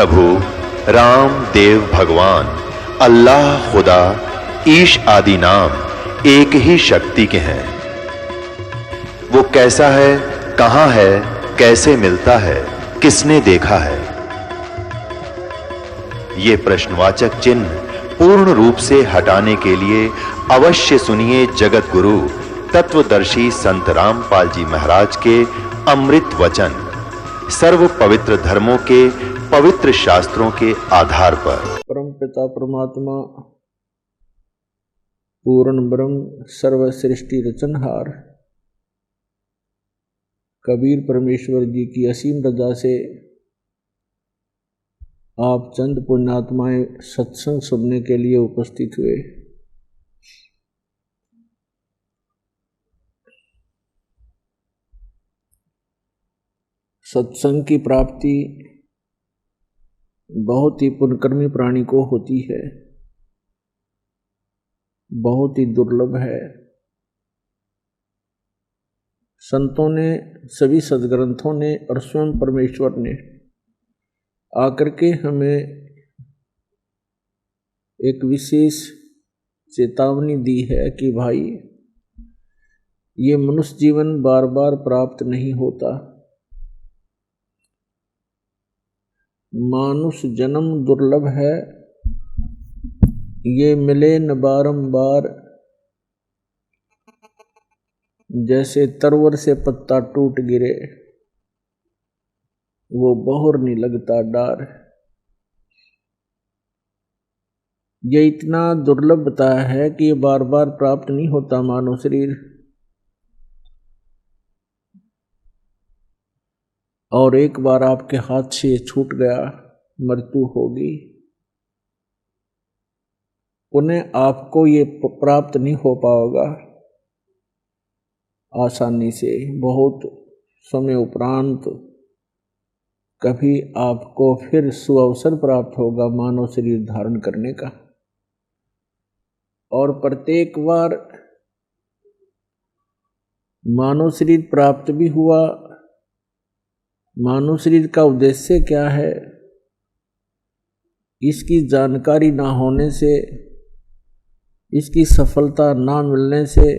प्रभु राम देव भगवान अल्लाह खुदा ईश आदि नाम एक ही शक्ति के हैं। वो कैसा है, कहां है, कैसे मिलता है, किसने देखा है? ये प्रश्नवाचक चिन्ह पूर्ण रूप से हटाने के लिए अवश्य सुनिए जगत गुरु तत्वदर्शी संत रामपाल जी महाराज के अमृत वचन, सर्व पवित्र धर्मों के पवित्र शास्त्रों के आधार पर। परम पिता परमात्मा पूर्ण ब्रह्म सर्व सृष्टि रचनहार कबीर परमेश्वर जी की असीम रजा से आप चंद पुण्यात्माएं सत्संग सुनने के लिए उपस्थित हुए। सत्संग की प्राप्ति बहुत ही पुण्यकर्मी प्राणी को होती है, बहुत ही दुर्लभ है। संतों ने, सभी सद्ग्रंथों ने और स्वयं परमेश्वर ने आकर के हमें एक विशेष चेतावनी दी है कि भाई ये मनुष्य जीवन बार बार प्राप्त नहीं होता। मानुष जन्म दुर्लभ है, ये मिले न बारंबार। जैसे तरवर से पत्ता टूट गिरे, वो बहुर नहीं लगता डार। ये इतना दुर्लभ बताया है कि ये बार बार प्राप्त नहीं होता मानव शरीर। और एक बार आपके हाथ से छूट गया, मृत्यु होगी। उन्हें आपको ये प्राप्त नहीं हो पाएगा आसानी से। बहुत समय उपरांत कभी आपको फिर सुअवसर प्राप्त होगा मानव शरीर धारण करने का। और प्रत्येक बार मानव शरीर प्राप्त भी हुआ। मानव शरीर का उद्देश्य क्या है, इसकी जानकारी ना होने से, इसकी सफलता ना मिलने से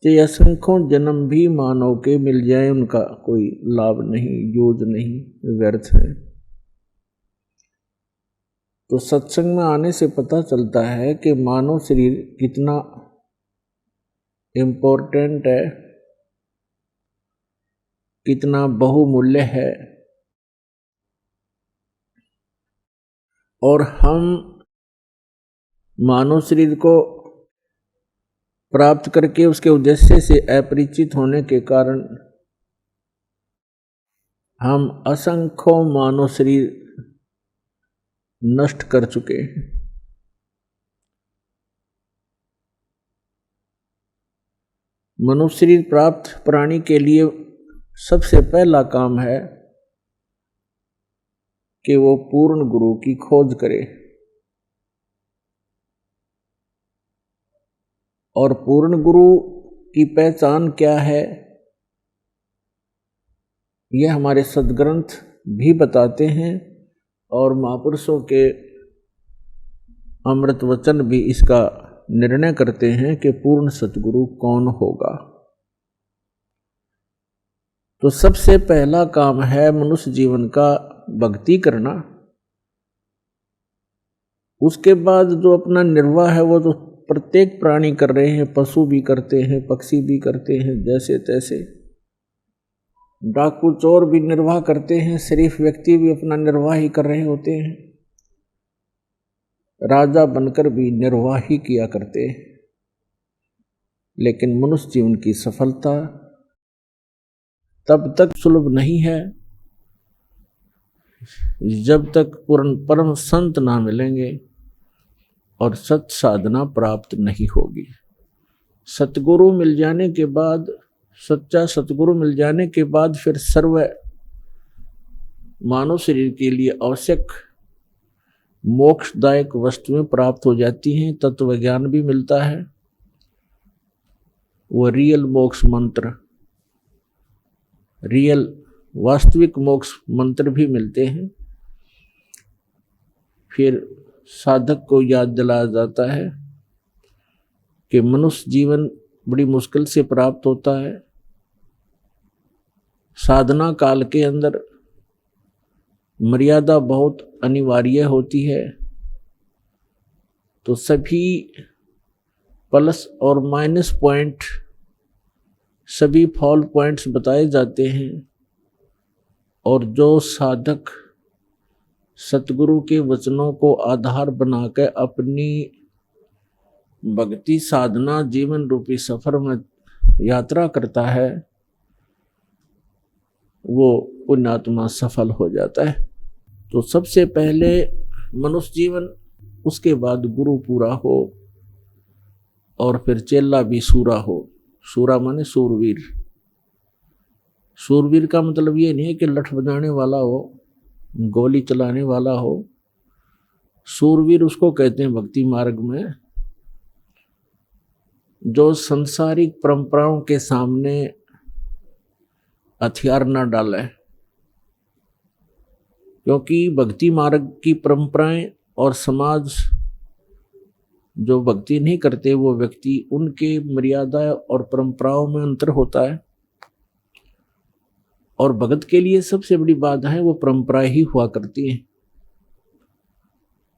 ये असंख्यों जन्म भी मानव के मिल जाए, उनका कोई लाभ नहीं, यूज नहीं, व्यर्थ है। तो सत्संग में आने से पता चलता है कि मानव शरीर कितना इम्पोर्टेंट है, कितना बहुमूल्य है। और हम मानव शरीर को प्राप्त करके उसके उद्देश्य से अपरिचित होने के कारण हम असंख्यों मानव शरीर नष्ट कर चुके हैं। मनुष्य शरीर प्राप्त प्राणी के लिए सबसे पहला काम है कि वो पूर्ण गुरु की खोज करे। और पूर्ण गुरु की पहचान क्या है, यह हमारे सद्ग्रंथ भी बताते हैं और महापुरुषों के अमृत वचन भी इसका निर्णय करते हैं कि पूर्ण सतगुरु कौन होगा। तो सबसे पहला काम है मनुष्य जीवन का भक्ति करना। उसके बाद जो अपना निर्वाह है वो तो प्रत्येक प्राणी कर रहे हैं, पशु भी करते हैं, पक्षी भी करते हैं, जैसे तैसे। डाकू चोर भी निर्वाह करते हैं, शरीफ व्यक्ति भी अपना निर्वाह ही कर रहे होते हैं, राजा बनकर भी निर्वाह ही किया करते हैं। लेकिन मनुष्य जीवन की सफलता तब तक सुलभ नहीं है जब तक पूर्ण परम संत ना मिलेंगे और सत साधना प्राप्त नहीं होगी। सतगुरु मिल जाने के बाद, सच्चा सतगुरु मिल जाने के बाद फिर सर्व मानव शरीर के लिए आवश्यक मोक्षदायक वस्तुएं प्राप्त हो जाती हैं। तत्व ज्ञान भी मिलता है, वो रियल मोक्ष मंत्र, रियल वास्तविक मोक्ष मंत्र भी मिलते हैं। फिर साधक को याद दिलाया जाता है कि मनुष्य जीवन बड़ी मुश्किल से प्राप्त होता है। साधना काल के अंदर मर्यादा बहुत अनिवार्य होती है। तो सभी प्लस और माइनस पॉइंट, सभी फॉल पॉइंट्स बताए जाते हैं। और जो साधक सतगुरु के वचनों को आधार बनाकर अपनी भक्ति साधना जीवन रूपी सफर में यात्रा करता है, वो पुण्यात्मा सफल हो जाता है। तो सबसे पहले मनुष्य जीवन, उसके बाद गुरु पूरा हो, और फिर चेला भी सूरा हो। सूरा माने सूरवीर। सूरवीर का मतलब ये नहीं है कि लठ बजाने वाला हो, गोली चलाने वाला हो। सूरवीर उसको कहते हैं भक्ति मार्ग में जो संसारिक परंपराओं के सामने हथियार न डाले। क्योंकि भक्ति मार्ग की परंपराएं और समाज जो भक्ति नहीं करते वो व्यक्ति, उनके मर्यादा और परंपराओं में अंतर होता है। और भगत के लिए सबसे बड़ी बाधा है वो परंपराएं ही हुआ करती हैं।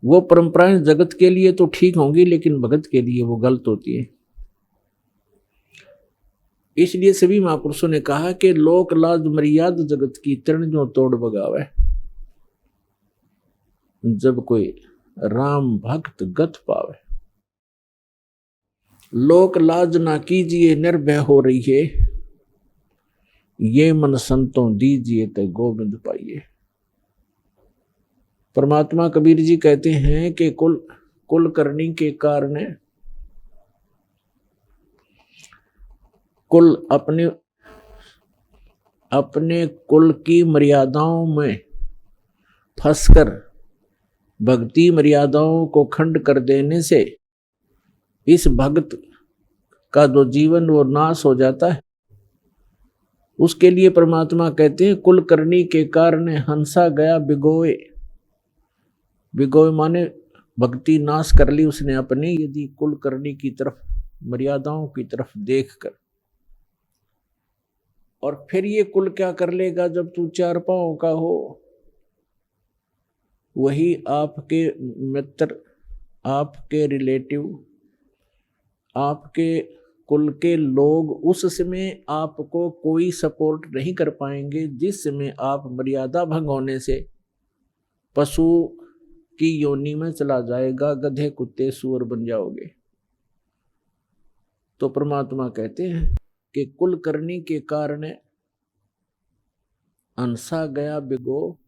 वो परंपराएं जगत के लिए तो ठीक होंगी, लेकिन भगत के लिए वो गलत होती है। इसलिए सभी महापुरुषों ने कहा कि लोक लाज मर्याद जगत की तृण जो तोड़ बगावे। जब कोई राम भक्त गत पावे, लोक लाज ना कीजिए निर्भय हो रही है, ये मन संतों दीजिए तो गोविंद पाइए। परमात्मा कबीर जी कहते हैं कि कुल करनी के कारण कुल अपने कुल की मर्यादाओं में फंसकर भक्ति मर्यादाओं को खंड कर देने से इस भक्त का जो जीवन वो नाश हो जाता है। उसके लिए परमात्मा कहते हैं कुल करनी के कारण हंसा गया बिगोए। बिगोए माने भक्ति नाश कर ली उसने अपनी, यदि कुल करनी की तरफ, मर्यादाओं की तरफ देखकर। और फिर ये कुल क्या कर लेगा जब तू चार पांव का हो? वही आपके मित्र, आपके रिलेटिव, आपके कुल के लोग उस समय आपको कोई सपोर्ट नहीं कर पाएंगे जिस समय आप मर्यादा भंग होने से पशु की योनि में चला जाएगा, गधे कुत्ते सूअर बन जाओगे। तो परमात्मा कहते हैं कि कुल करनी के कारण अंसा गया बिगो।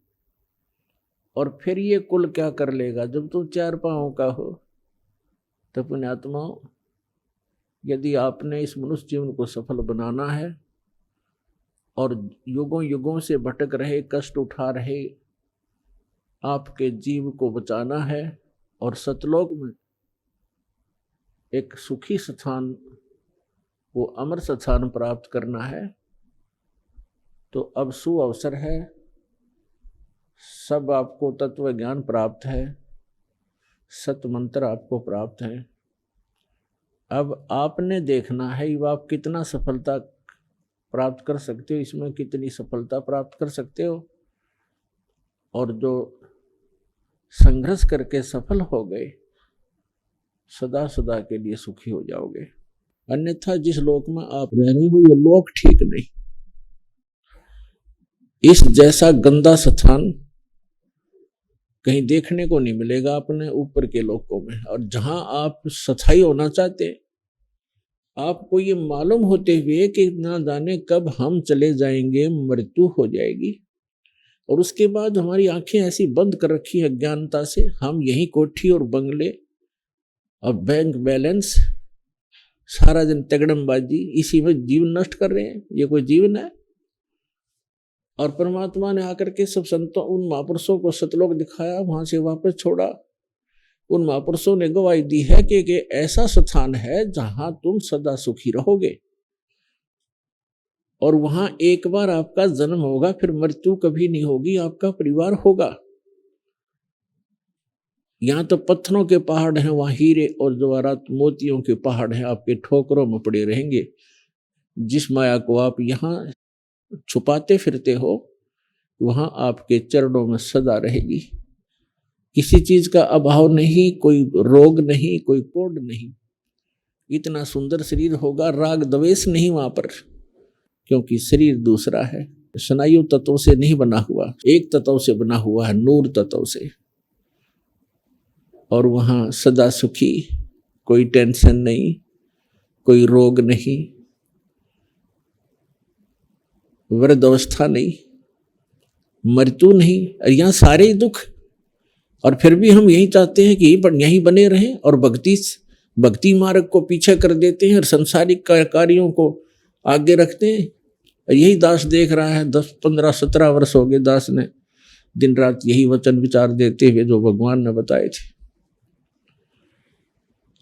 और फिर ये कुल क्या कर लेगा जब तू चार पांव का हो? तो पुण्यात्मा, यदि आपने इस मनुष्य जीवन को सफल बनाना है और युगों युगों से भटक रहे, कष्ट उठा रहे आपके जीव को बचाना है और सतलोक में एक सुखी स्थान, वो अमर स्थान प्राप्त करना है, तो अब सुअवसर है। सब आपको तत्व ज्ञान प्राप्त है, सत मंत्र आपको प्राप्त है। अब आपने देखना है कि आप कितना सफलता प्राप्त कर सकते हो, इसमें कितनी सफलता प्राप्त कर सकते हो। और जो संघर्ष करके सफल हो गए, सदा सदा के लिए सुखी हो जाओगे। अन्यथा जिस लोक में आप रह रहे हो ये लोक ठीक नहीं। इस जैसा गंदा स्थान कहीं देखने को नहीं मिलेगा अपने ऊपर के लोकों में। और जहां आप सथाई होना चाहते, आपको ये मालूम होते हुए कि ना जाने कब हम चले जाएंगे, मृत्यु हो जाएगी, और उसके बाद हमारी आंखें ऐसी बंद कर रखी है अज्ञानता से, हम यही कोठी और बंगले और बैंक बैलेंस, सारा दिन तगड़मबाजी, इसी में जीवन नष्ट कर रहे हैं। ये कोई जीवन है? और परमात्मा ने आकर के सब संतों, उन महापुरुषों को सतलोक दिखाया, वहां से वापस छोड़ा। उन महापुरुषों ने गवाही दी है कि ऐसा स्थान है जहां तुम सदा सुखी रहोगे, और वहां एक बार आपका जन्म होगा, फिर मृत्यु कभी नहीं होगी, आपका परिवार होगा। यहाँ तो पत्थरों के पहाड़ हैं, वहाँ हीरे और जवाहरात मोतियों के पहाड़ हैं, आपके ठोकरों में पड़े रहेंगे। जिस माया को आप यहाँ छुपाते फिरते हो वहां आपके चरणों में सदा रहेगी। किसी चीज का अभाव नहीं, कोई रोग नहीं, कोई कोड नहीं। इतना सुंदर शरीर होगा, राग द्वेष नहीं वहां पर, क्योंकि शरीर दूसरा है, स्नायु तत्वों से नहीं बना हुआ, एक तत्व से बना हुआ है, नूर तत्व से। और वहां सदा सुखी, कोई टेंशन नहीं, कोई रोग नहीं, वृद्ध अवस्था नहीं, मृत्यु नहीं, यहाँ सारे ही दुख। और फिर भी हम यही चाहते हैं कि यहीं बने रहें और भक्ति मार्ग को पीछे कर देते हैं और संसारिक कार्यों को आगे रखते हैं। और यही दास देख रहा है, 10, 15, 17 वर्ष हो गए दास ने दिन रात यही वचन विचार देते हुए जो भगवान ने बताए थे।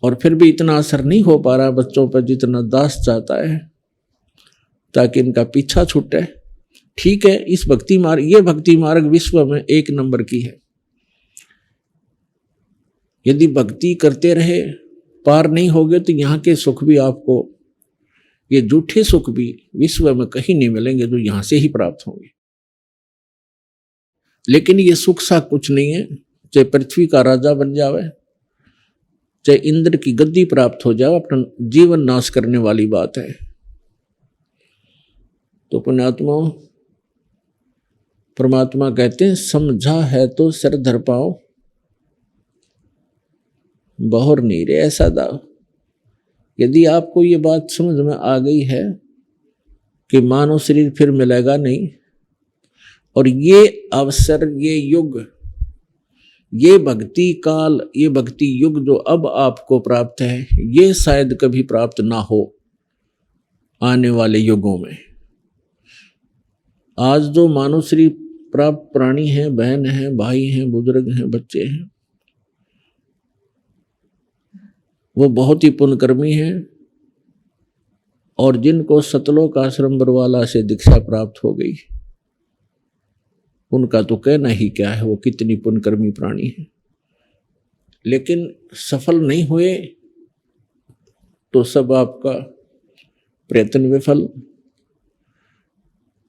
और फिर भी इतना असर नहीं हो पा रहा बच्चों पर जितना दास चाहता है, ताकि इनका पीछा छूटे। ठीक है, इस ये भक्ति मार्ग विश्व में 1 नंबर की है। यदि भक्ति करते रहे पार नहीं होगे तो यहाँ के सुख भी आपको, ये झूठे सुख भी विश्व में कहीं नहीं मिलेंगे जो यहाँ से ही प्राप्त होंगे। लेकिन ये सुख सा कुछ नहीं है, चाहे पृथ्वी का राजा बन जावे, चाहे इंद्र की गद्दी प्राप्त हो जाए, अपना जीवन नाश करने वाली बात है। तो पुण्यात्मा, परमात्मा कहते हैं समझा है तो सिर धर पाओ, बहुर नहीं रे ऐसा दाव। यदि आपको ये बात समझ में आ गई है कि मानव शरीर फिर मिलेगा नहीं, और ये अवसर, ये युग, ये भक्ति काल, ये भक्ति युग जो अब आपको प्राप्त है, ये शायद कभी प्राप्त ना हो आने वाले युगों में। आज जो मानव शरीर प्राप्त प्राणी हैं, बहन हैं, भाई हैं, बुजुर्ग हैं, बच्चे हैं, वो बहुत ही पुण्यकर्मी हैं। और जिनको सतलोक आश्रम बरवाला से दीक्षा प्राप्त हो गई, उनका तो कहना ही क्या है, वो कितनी पुण्यकर्मी प्राणी है। लेकिन सफल नहीं हुए तो सब आपका प्रयत्न विफल,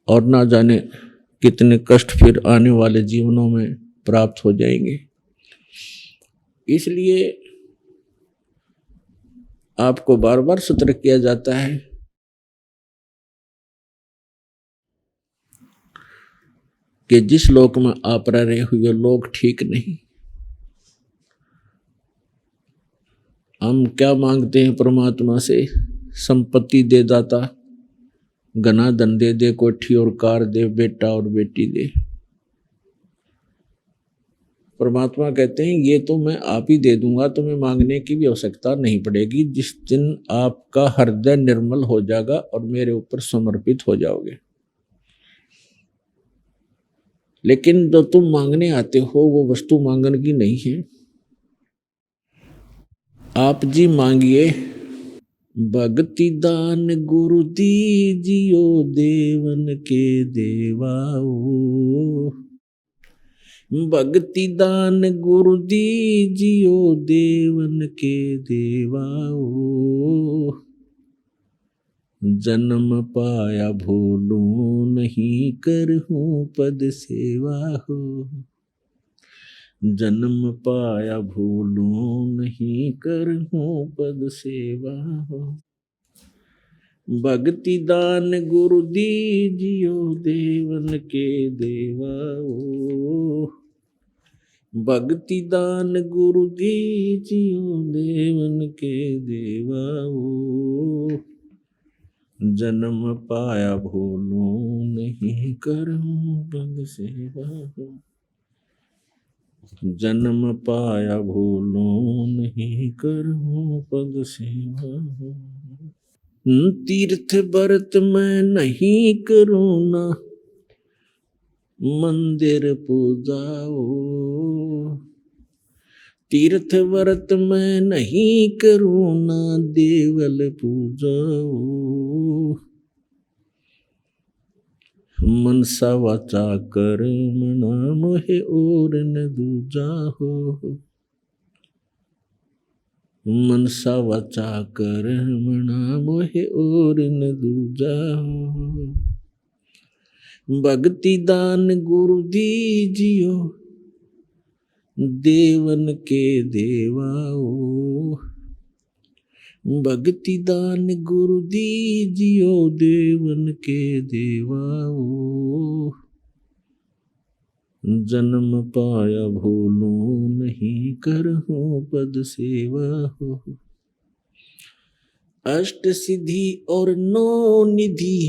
और ना जाने कितने कष्ट फिर आने वाले जीवनों में प्राप्त हो जाएंगे। इसलिए आपको बार बार सतर्क किया जाता है कि जिस लोक में आप रह रहे हो ये लोक ठीक नहीं। हम क्या मांगते हैं परमात्मा से? संपत्ति दे दाता, घना धन दे दे, कोठी और कार दे, बेटा और बेटी दे। परमात्मा कहते हैं ये तो मैं आप ही दे दूंगा, तुम्हें मांगने की भी आवश्यकता नहीं पड़ेगी, जिस दिन आपका हृदय निर्मल हो जाएगा और मेरे ऊपर समर्पित हो जाओगे। लेकिन जो तुम मांगने आते हो वो वस्तु मांगने की नहीं है। आप जी मांगिए, भक्ति दान गुरु दीजियो, देवन के देवाओ। भक्ति दान गुरु दीजियो, देवन के देवाओ। जन्म पाया भूलूं नहीं, करहूं पद सेवा हो। जन्म पाया भूलूं नहीं, करहूं पद सेवा हो। भक्ति दान गुरु दीजियो, देवन के देवाओ। भक्ति दान गुरु दीजियो, देवन के देवाओ। जन्म पाया भूलूं नहीं, करहूं पद सेवा हो। जन्म पाया भूलूं नहीं, करहूं पद सेवा हो। तीर्थ व्रत मैं नहीं करूँ ना, मंदिर पूजाओ। तीर्थ व्रत मैं नहीं करूँ ना, देवल पूजाओ। मनसा वाचा कर्मणा, मोहे और न दूजा हो। मनसा वाचा कर्मणा मोहे और न दूजा हो। भक्ति दान गुरु दीजियो देवन के देवाओ। भक्ति दान गुरु दीजियो देवन के देवाओ। जन्म पाया भूलूं नहीं करहूं पद सेवा हो। अष्ट सिद्धि और नौ निधि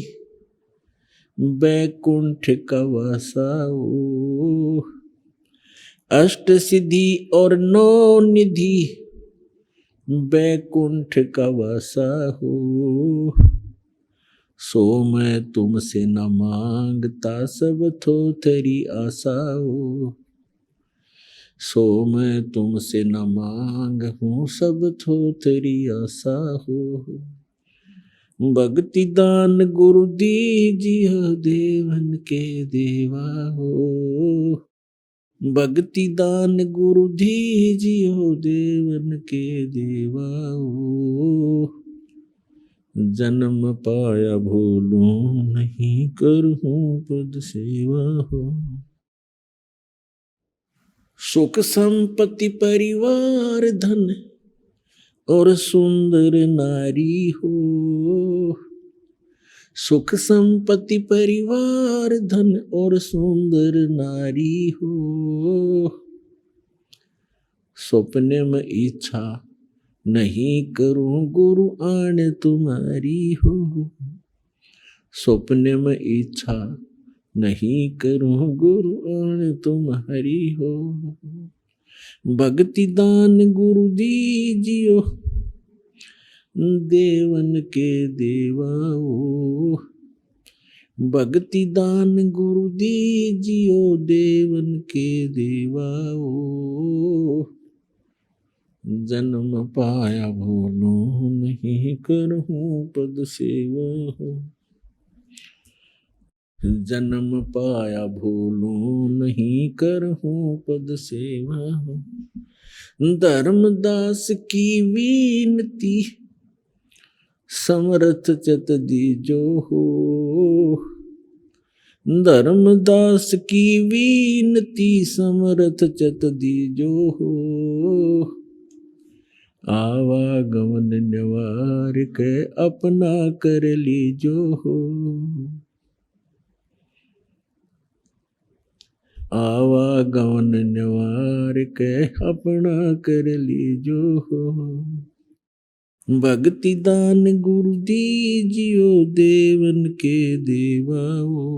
बैकुंठ का वासाओ। अष्ट सिद्धि और नौ निधि बैकुंठ का वासा हो। सो मैं तुमसे न मांगता सब थोथरी आशा हो। सो मैं तुमसे न मांग हूँ सब थोथरी आशा हो। भक्ति दान गुरु दीजिए देवन के देवा हो। भक्ति दान गुरु दीजियो देवन के देवाओ। जन्म पाया भूलूं नहीं करहूं पद सेवा हो। सुख संपत्ति परिवार धन और सुंदर नारी हो। सुख संपत्ति परिवार धन और सुंदर नारी हो। सपने में इच्छा नहीं करूं गुरु आने तुम्हारी हो। सपने में इच्छा नहीं करूं गुरु आने तुम्हारी हो। भक्ति दान गुरु दीजियो देवन के देवाओ। भक्ति दान गुरु दीजियो देवन के देवाओ। जन्म पाया भूलूं नहीं करहूं पद सेवा हो। जन्म पाया भूलूं नहीं करहूं पद सेवा हो। धर्मदास की विनती समर्थ चत दीजो हो। धर्मदास की विनती समर्थ चत दीजो हो। आवागमन निवार के अपना कर लीजो हो। आवागमन निवार के अपना कर लीजो हो। भक्ति दान गुरु दीजियो देवन के देवाओ।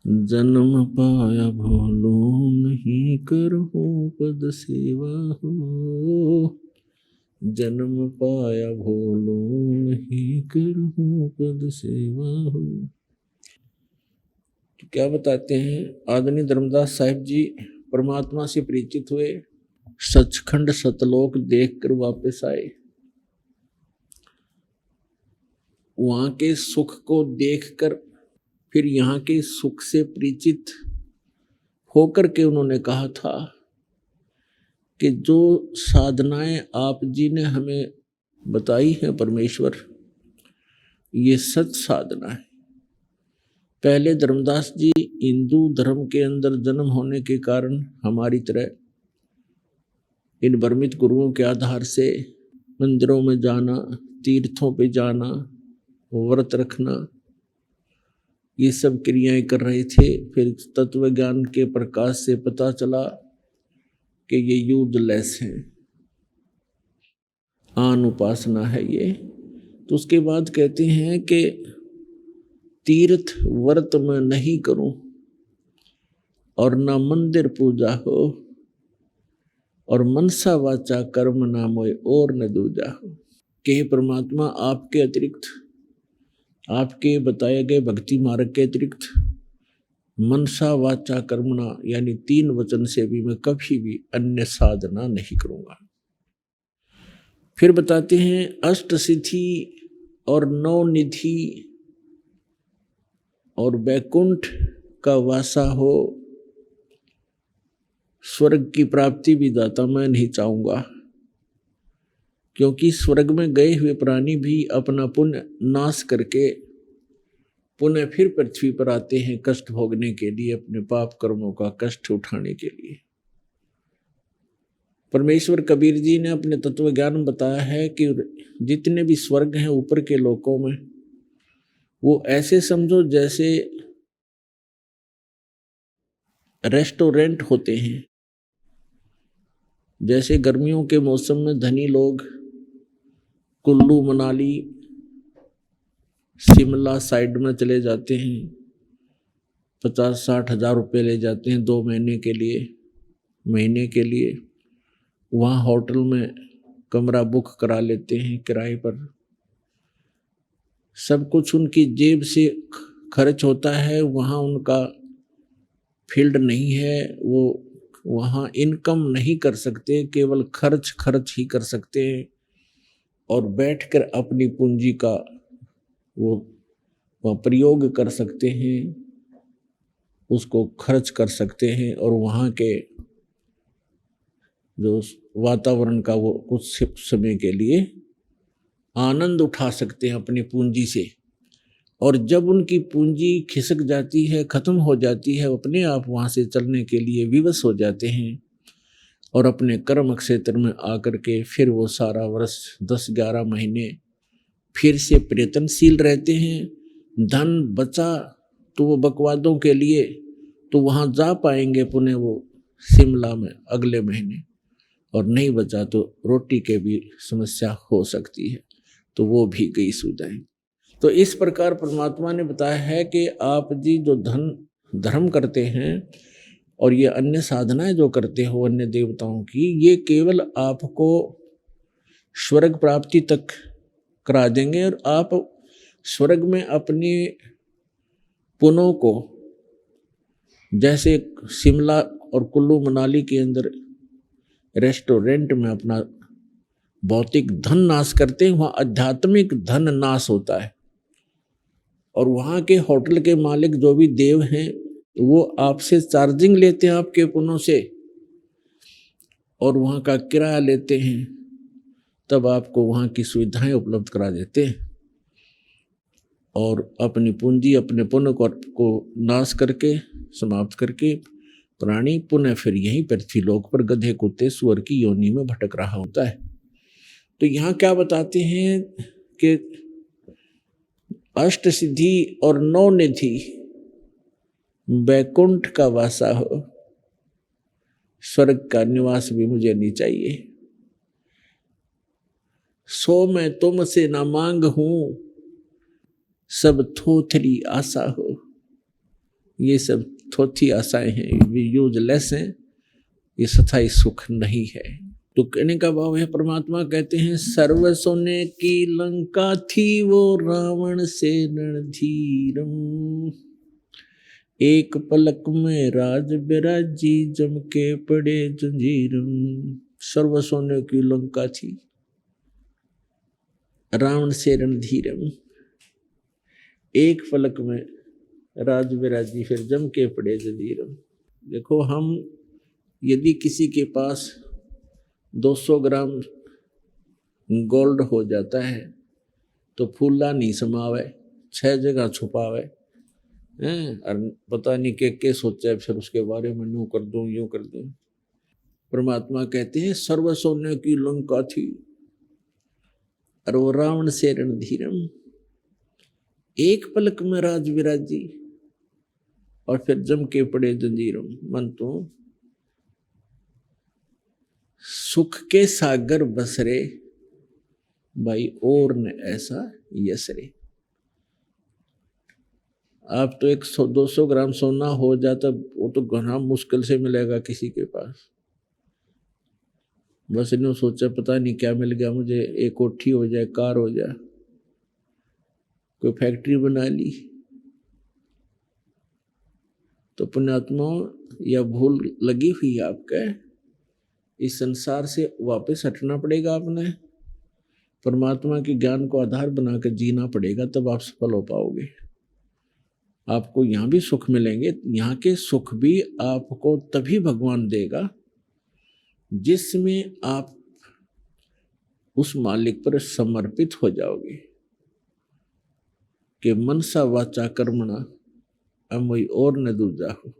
जन्म पाया भूलूं नहीं करहूं पद सेवा हो। जन्म पाया भूलूं नहीं करहूं पद सेवा हो। तो क्या बताते हैं, आदरणीय धर्मदास साहिब जी परमात्मा से परिचित हुए, सचखंड सतलोक देखकर वापस आए। वहां के सुख को देखकर फिर यहाँ के सुख से परिचित होकर के उन्होंने कहा था कि जो साधनाएं आप जी ने हमें बताई हैं परमेश्वर, ये सच साधना है। पहले धर्मदास जी हिंदू धर्म के अंदर जन्म होने के कारण हमारी तरह इन भ्रमित गुरुओं के आधार से मंदिरों में जाना, तीर्थों पे जाना, व्रत रखना, ये सब क्रियाएं कर रहे थे। फिर तत्व ज्ञान के प्रकाश से पता चला कि ये यूजलेस है, आन उपासना है ये। तो उसके बाद कहते हैं कि तीर्थ व्रत में नहीं करूं और ना मंदिर पूजा हो और मनसा वाचा कर्म ना मोय और न दूजा हो। कि परमात्मा आपके अतिरिक्त, आपके बताए गए भक्ति मार्ग के अतिरिक्त मनसा वाचा कर्मणा यानी 3 वचन से भी मैं कभी भी अन्य साधना नहीं करूंगा। फिर बताते हैं अष्ट सिद्धि और 9 निधि और बैकुंठ का वासा हो। स्वर्ग की प्राप्ति भी दाता मैं नहीं चाहूंगा, क्योंकि स्वर्ग में गए हुए प्राणी भी अपना पुण्य नाश करके पुनः फिर पृथ्वी पर आते हैं कष्ट भोगने के लिए, अपने पाप कर्मों का कष्ट उठाने के लिए। परमेश्वर कबीर जी ने अपने तत्व ज्ञान में बताया है कि जितने भी स्वर्ग हैं ऊपर के लोकों में, वो ऐसे समझो जैसे रेस्टोरेंट होते हैं। जैसे गर्मियों के मौसम में धनी लोग कुल्लू मनाली शिमला साइड में चले जाते हैं, 50-60 हज़ार रुपये ले जाते हैं 2 महीने के लिए, वहाँ होटल में कमरा बुक करा लेते हैं किराए पर। सब कुछ उनकी जेब से खर्च होता है, वहाँ उनका फील्ड नहीं है, वो वहाँ इनकम नहीं कर सकते, केवल खर्च ही कर सकते हैं और बैठकर अपनी पूंजी का वो प्रयोग कर सकते हैं, उसको खर्च कर सकते हैं और वहाँ के जो वातावरण का वो कुछ समय के लिए आनंद उठा सकते हैं अपनी पूंजी से। और जब उनकी पूंजी खिसक जाती है, खत्म हो जाती है, अपने आप वहाँ से चलने के लिए विवश हो जाते हैं और अपने कर्म क्षेत्र में आकर के फिर वो सारा वर्ष 10-11 महीने फिर से प्रयत्नशील रहते हैं। धन बचा तो वो बकवादों के लिए तो वहाँ जा पाएंगे पुनः वो शिमला में अगले महीने, और नहीं बचा तो रोटी के भी समस्या हो सकती है, तो वो भी गई सुविधाएं। तो इस प्रकार परमात्मा ने बताया है कि आप जी जो धर्म करते हैं और ये अन्य साधनाएं जो करते हो अन्य देवताओं की, ये केवल आपको स्वर्ग प्राप्ति तक करा देंगे और आप स्वर्ग में अपने पुण्यों को, जैसे शिमला और कुल्लू मनाली के अंदर रेस्टोरेंट में अपना भौतिक धन नाश करते हैं, वहाँ आध्यात्मिक धन नाश होता है। और वहाँ के होटल के मालिक जो भी देव हैं वो आपसे चार्जिंग लेते हैं आपके पुण्यों से और वहाँ का किराया लेते हैं, तब आपको वहाँ की सुविधाएं उपलब्ध करा देते हैं और अपनी पूंजी अपने पुण्य को नाश करके समाप्त करके प्राणी पुनः फिर यहीं पृथ्वीलोक पर गधे कुत्ते सुअर की योनि में भटक रहा होता है। तो यहाँ क्या बताते हैं कि अष्ट सिद्धि और 9 निधि बैकुंठ का वासा हो, स्वर्ग का निवास भी मुझे नहीं चाहिए। सो मैं तुमसे न मांग हूं, सब थोथरी आशा हो। ये सब थोथी आशाएं हैं, ये यूजलेस हैं, ये स्थायी सुख नहीं है। तो कहने का भाव है, परमात्मा कहते हैं सर्व सोने की लंका थी वो रावण से रणधीरम, एक पलक में राज बिराजी जम के पड़े जंजीरम। सर्व सोने की लंका थी, रावण से रणधीरम, एक पलक में राज बिराजी फिर जम के पड़े जंजीरम। देखो, हम यदि किसी के पास 200 ग्राम गोल्ड हो जाता है तो फूला नहीं समावे, 6 जगह छुपावे हैं, और पता नहीं के सोचा फिर उसके बारे में यूं कर दूं यूं कर दूं। परमात्मा कहते हैं सर्व सोने की लंका थी और वो रावण से रणधीरम, एक पलक में राज विराजी और फिर जम के पड़े जंजीरम। मन तो सुख के सागर बसरे भाई और न ऐसा यसरे। आप तो 100-200 ग्राम सोना हो जाता, वो तो घना मुश्किल से मिलेगा किसी के पास। बस इन्होंने सोचा पता नहीं क्या मिल गया मुझे, एक कोठी हो जाए, कार हो जाए, कोई फैक्ट्री बना ली। तो पुण्यात्मा, यह भूल लगी हुई है आपके, इस संसार से वापस हटना पड़ेगा। आपने परमात्मा के ज्ञान को आधार बनाकर जीना पड़ेगा, तब आप सफल हो पाओगे। आपको यहाँ भी सुख मिलेंगे, यहाँ के सुख भी आपको तभी भगवान देगा जिसमें आप उस मालिक पर समर्पित हो जाओगे कि मनसा वाचा कर्मणा अमोई और न दूजा हो।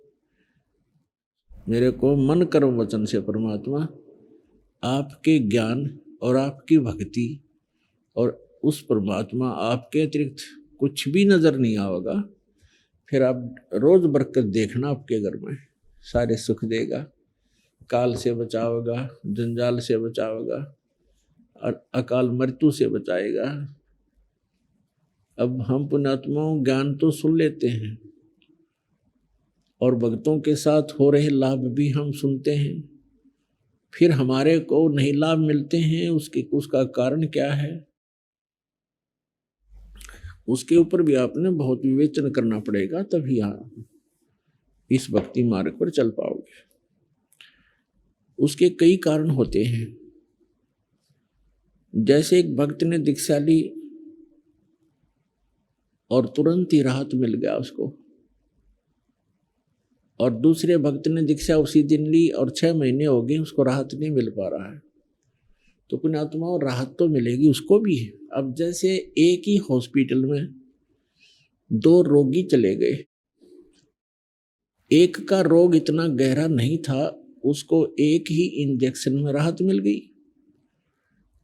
मेरे को मन कर्म वचन से परमात्मा आपके ज्ञान और आपकी भक्ति और उस परमात्मा आपके अतिरिक्त कुछ भी नजर नहीं आएगा। फिर आप रोज बरकत देखना, आपके घर में सारे सुख देगा, काल से बचावेगा, जंजाल से बचावेगा और अकाल मृत्यु से बचाएगा। अब हम पुण्यात्माओं ज्ञान तो सुन लेते हैं और भक्तों के साथ हो रहे लाभ भी हम सुनते हैं, फिर हमारे को नहीं लाभ मिलते हैं। उसका कारण क्या है, उसके ऊपर भी आपने बहुत विवेचन करना पड़ेगा, तभी आप इस भक्ति मार्ग पर चल पाओगे। उसके कई कारण होते हैं। जैसे एक भक्त ने दीक्षा ली और तुरंत ही राहत मिल गया उसको, और दूसरे भक्त ने दीक्षा उसी दिन ली और 6 महीने हो गए उसको राहत नहीं मिल पा रहा है। तो पुण्यात्मा राहत तो मिलेगी उसको भी। अब जैसे एक ही हॉस्पिटल में 2 रोगी चले गए, एक का रोग इतना गहरा नहीं था, उसको एक ही इंजेक्शन में राहत मिल गई,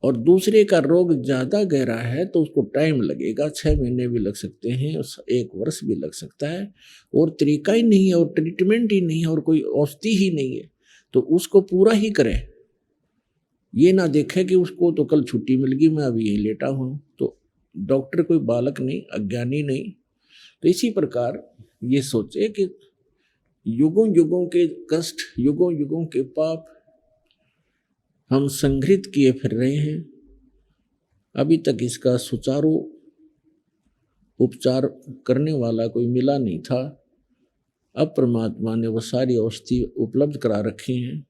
और दूसरे का रोग ज्यादा गहरा है तो उसको टाइम लगेगा, 6 महीने भी लग सकते हैं, 1 वर्ष भी लग सकता है, और तरीका ही नहीं है और ट्रीटमेंट ही नहीं है और कोई औषधि ही नहीं है। तो उसको पूरा ही करें, ये ना देखे कि उसको तो कल छुट्टी मिल गई, मैं अभी यही लेटा हूँ। तो डॉक्टर कोई बालक नहीं, अज्ञानी नहीं। तो इसी प्रकार ये सोचे कि युगों युगों के कष्ट, युगों युगों के पाप हम संग्रहित किए फिर रहे हैं, अभी तक इसका सुचारू उपचार करने वाला कोई मिला नहीं था। अब परमात्मा ने वो सारी औषधि उपलब्ध करा रखी हैं,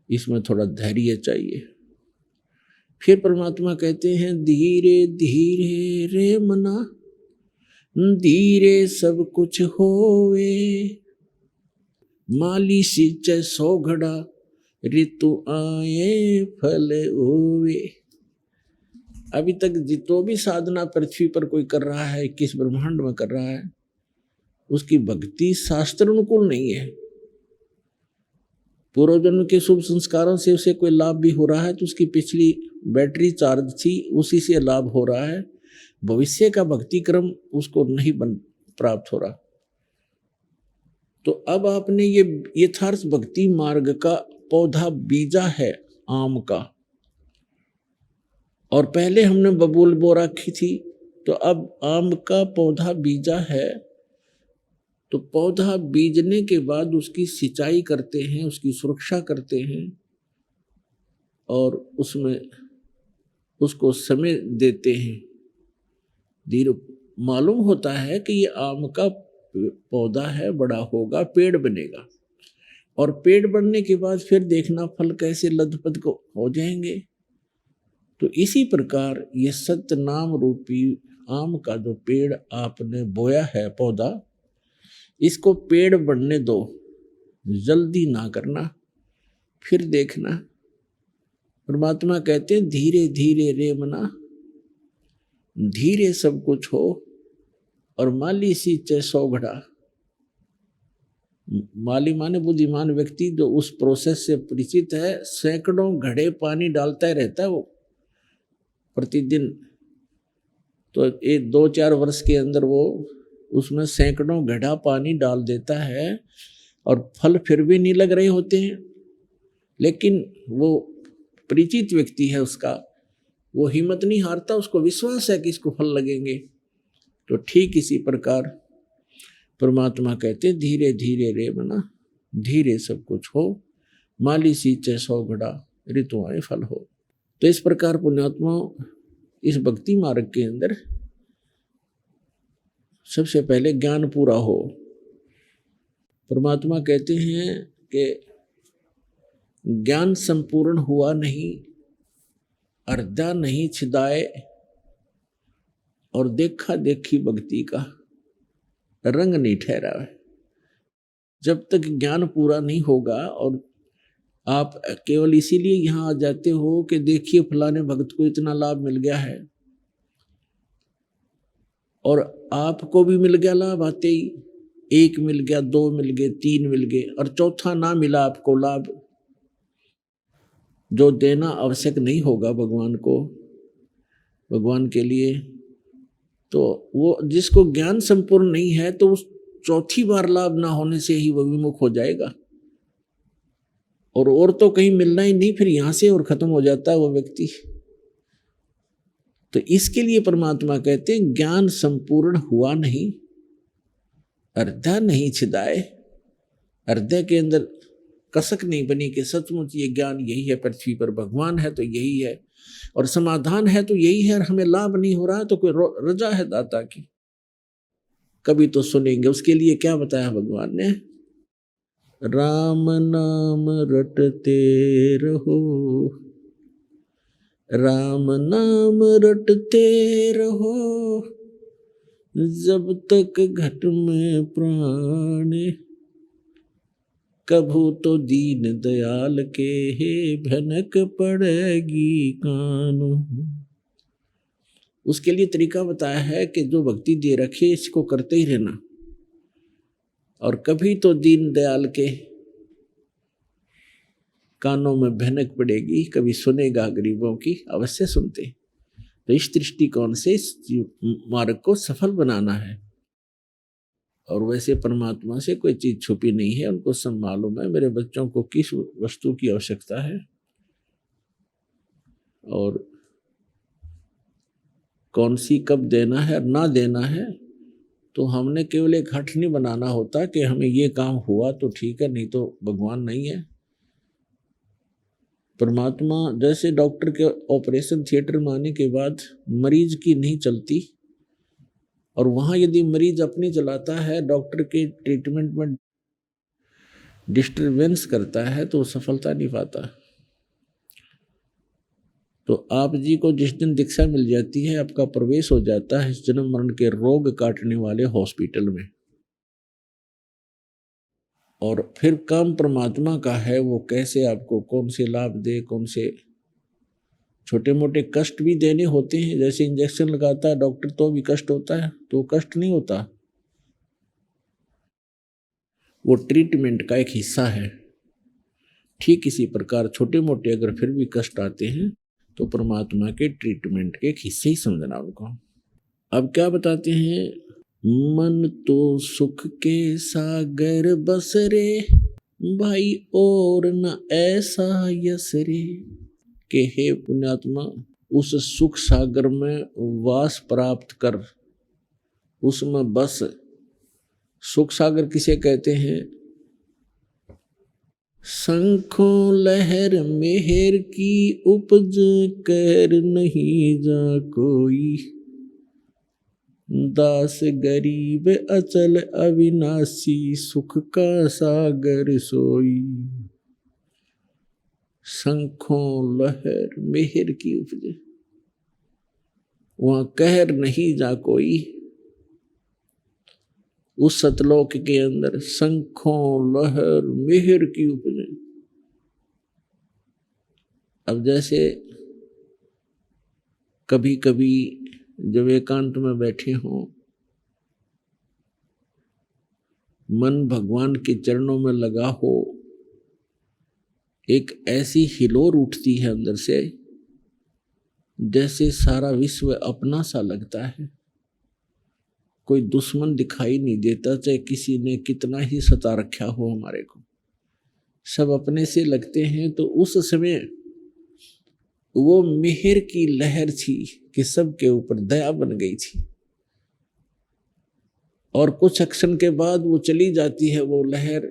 इसमें थोड़ा धैर्य चाहिए। फिर परमात्मा कहते हैं धीरे धीरे रे मना, धीरे सब कुछ होवे, माली सींचे 100 घड़ा, ऋतु आए फल होवे। अभी तक जितो भी साधना पृथ्वी पर कोई कर रहा है, किस ब्रह्मांड में कर रहा है, उसकी भक्ति शास्त्र अनुकूल नहीं है। पूर्व जन्म के शुभ संस्कारों से उसे कोई लाभ भी हो रहा है तो उसकी पिछली बैटरी चार्ज थी, उसी से लाभ हो रहा है। भविष्य का भक्ति क्रम उसको नहीं प्राप्त हो रहा। तो अब आपने ये यथार्थ भक्ति मार्ग का पौधा बीजा है आम का, और पहले हमने बबूल बो रखी थी, तो अब आम का पौधा बीजा है। तो पौधा बीजने के बाद उसकी सिंचाई करते हैं, उसकी सुरक्षा करते हैं और उसमें उसको समय देते हैं। धीरे मालूम होता है कि ये आम का पौधा है, बड़ा होगा, पेड़ बनेगा, और पेड़ बनने के बाद फिर देखना फल कैसे लदपद को हो जाएंगे। तो इसी प्रकार ये सत्य नाम रूपी आम का जो पेड़ आपने बोया है पौधा, इसको पेड़ बनने दो, जल्दी ना करना, फिर देखना। परमात्मा कहते हैं धीरे धीरे रे मना, धीरे सब कुछ हो, और माली सींचे 100 घड़ा। माली माने बुद्धिमान व्यक्ति जो उस प्रोसेस से परिचित है, सैकड़ों घड़े पानी डालता ही रहता है वो प्रतिदिन। तो ये 2-4 वर्ष के अंदर वो उसमें सैकड़ों घड़ा पानी डाल देता है और फल फिर भी नहीं लग रहे होते हैं, लेकिन वो परिचित व्यक्ति है उसका, वो हिम्मत नहीं हारता, उसको विश्वास है कि इसको फल लगेंगे। तो ठीक इसी प्रकार परमात्मा कहते धीरे धीरे रे मना, धीरे सब कुछ हो, माली सींचे 100 घड़ा, ऋतु आए फल हो। तो इस प्रकार पुण्यात्मा इस भक्ति मार्ग के अंदर सबसे पहले ज्ञान पूरा हो। परमात्मा कहते हैं कि ज्ञान संपूर्ण हुआ नहीं, अर्धा नहीं छिदाए, और देखा देखी भक्ति का रंग नहीं ठहरा है। जब तक ज्ञान पूरा नहीं होगा और आप केवल इसीलिए यहाँ आ जाते हो कि देखिए फलाने भक्त को इतना लाभ मिल गया है, और आपको भी मिल गया लाभ आते ही, एक मिल गया, दो मिल गए, तीन मिल गए, और चौथा ना मिला आपको लाभ, जो देना आवश्यक नहीं होगा भगवान को, भगवान के लिए, तो वो जिसको ज्ञान संपूर्ण नहीं है तो उस चौथी बार लाभ ना होने से ही वो विमुख हो जाएगा, और तो कहीं मिलना ही नहीं, फिर यहां से और खत्म हो जाता है वो व्यक्ति। तो इसके लिए परमात्मा कहते हैं ज्ञान संपूर्ण हुआ नहीं, हृदय नहीं छिदाए, हृदय के अंदर कसक नहीं बनी कि सचमुच ये ज्ञान यही है, पृथ्वी पर भगवान है तो यही है, और समाधान है तो यही है, और हमें लाभ नहीं हो रहा है तो कोई रजा है दाता की। कभी तो सुनेंगे। उसके लिए क्या बताया भगवान ने, राम नाम रटते रहो, राम नाम रटते रहो, जब तक घट में प्राण, कभू तो दीन दयाल के हे भनक पड़ेगी कान। उसके लिए तरीका बताया है कि जो भक्ति दे रखे इसको करते ही रहना, और कभी तो दीन दयाल के कानों में भनक पड़ेगी, कभी सुनेगा गरीबों की, अवश्य सुनते। तो इस दृष्टिकोण से इस मार्ग को सफल बनाना है। और वैसे परमात्मा से कोई चीज छुपी नहीं है, उनको सब मालूम है मेरे बच्चों को किस वस्तु की आवश्यकता है और कौन सी कब देना है और ना देना है। तो हमने केवल एक हठ नहीं बनाना होता कि हमें ये काम हुआ तो ठीक है, नहीं तो भगवान नहीं है। परमात्मा जैसे डॉक्टर के ऑपरेशन थिएटर में आने के बाद मरीज की नहीं चलती, और वहां यदि मरीज अपनी चलाता है, डॉक्टर के ट्रीटमेंट में डिस्टरबेंस करता है, तो सफलता नहीं पाता। तो आप जी को जिस दिन दीक्षा मिल जाती है, आपका प्रवेश हो जाता है इस जन्म मरण के रोग काटने वाले हॉस्पिटल में, और फिर काम परमात्मा का है, वो कैसे आपको कौन से लाभ दे, कौन से छोटे मोटे कष्ट भी देने होते हैं। जैसे इंजेक्शन लगाता है डॉक्टर तो भी कष्ट होता है, तो कष्ट नहीं होता, वो ट्रीटमेंट का एक हिस्सा है। ठीक इसी प्रकार छोटे मोटे अगर फिर भी कष्ट आते हैं तो परमात्मा के ट्रीटमेंट के एक हिस्से ही समझना उनको। अब क्या बताते हैं, मन तो सुख के सागर बस रे भाई, और न ऐसा यस रे, कि हे पुण्यात्मा उस सुख सागर में वास प्राप्त कर, उसमें बस। सुख सागर किसे कहते हैं, शंखों लहर मेहर की उपज, कर नहीं जा कोई, दास गरीब अचल अविनाशी, सुख का सागर सोई। शंखों लहर मेहर की उपज, वहां कहर नहीं जा कोई। उस सतलोक के अंदर शंखों लहर मेहर की उपज। अब जैसे कभी कभी जब एकांत में बैठे हों, मन भगवान के चरणों में लगा हो, एक ऐसी हिलोर उठती है अंदर से, जैसे सारा विश्व अपना सा लगता है। कोई दुश्मन दिखाई नहीं देता, चाहे किसी ने कितना ही सता रखा हो हमारे को, सब अपने से लगते हैं। तो उस समय वो मेहर की लहर थी कि सबके ऊपर दया बन गई थी, और कुछ क्षण के बाद वो चली जाती है वो लहर,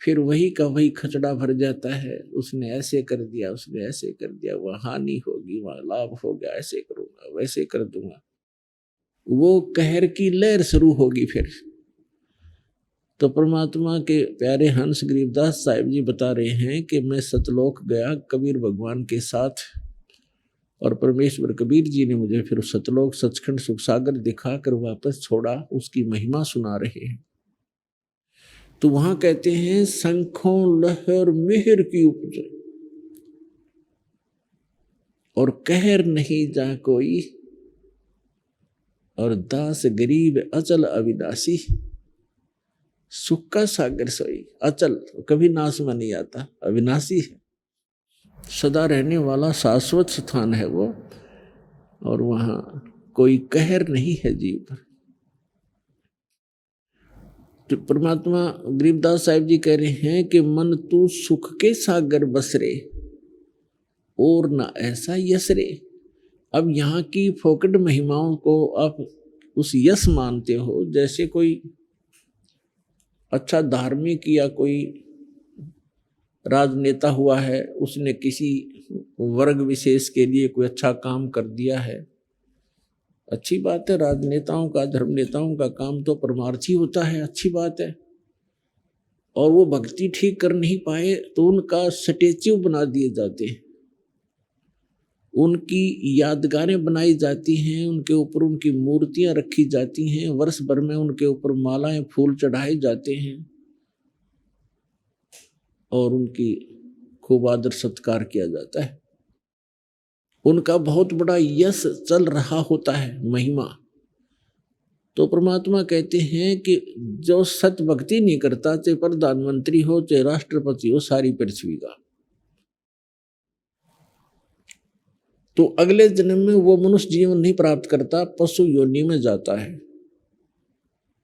फिर वही का वही खचड़ा भर जाता है। उसने ऐसे कर दिया, उसने ऐसे कर दिया, वहाँ हानि होगी, वहाँ लाभ होगा, ऐसे करूंगा, वैसे कर दूंगा। वो कहर की लहर शुरू होगी फिर। तो परमात्मा के प्यारे हंस गरीबदास साहिब जी बता रहे हैं कि मैं सतलोक गया कबीर भगवान के साथ, और परमेश्वर कबीर जी ने मुझे फिर सतलोक सचखंड सुख सागर दिखाकर वापस छोड़ा। उसकी महिमा सुना रहे हैं। तो वहां कहते हैं शंखों लहर मेहर की उपज और कहर नहीं जा कोई, और दास गरीब अचल अविनाशी। सुख का सागर सोई, अचल कभी नाश में नहीं आता, अविनाशी है, सदा रहने वाला शाश्वत स्थान है वो, और वहां कोई कहर नहीं है जीव पर। तो परमात्मा गरीबदास साहिब जी कह रहे हैं कि मन तू सुख के सागर बसरे और ना ऐसा यश रे। अब यहाँ की फोकट महिमाओं को आप उस यश मानते हो, जैसे कोई अच्छा धार्मिक या कोई राजनेता हुआ है, उसने किसी वर्ग विशेष के लिए कोई अच्छा काम कर दिया है, अच्छी बात है। राजनेताओं का, धर्म नेताओं का काम तो परमार्थी होता है, अच्छी बात है। और वो भक्ति ठीक कर नहीं पाए तो उनका स्टैच्यू बना दिए जाते हैं, उनकी यादगारें बनाई जाती हैं, उनके ऊपर उनकी मूर्तियां रखी जाती हैं, वर्ष भर में उनके ऊपर मालाएं फूल चढ़ाए जाते हैं और उनकी खूब आदर सत्कार किया जाता है। उनका बहुत बड़ा यश चल रहा होता है, महिमा। तो परमात्मा कहते हैं कि जो सत भक्ति नहीं करता, चाहे प्रधानमंत्री हो चाहे राष्ट्रपति हो, सारी पृथ्वी का, तो अगले जन्म में वो मनुष्य जीवन नहीं प्राप्त करता, पशु योनि में जाता है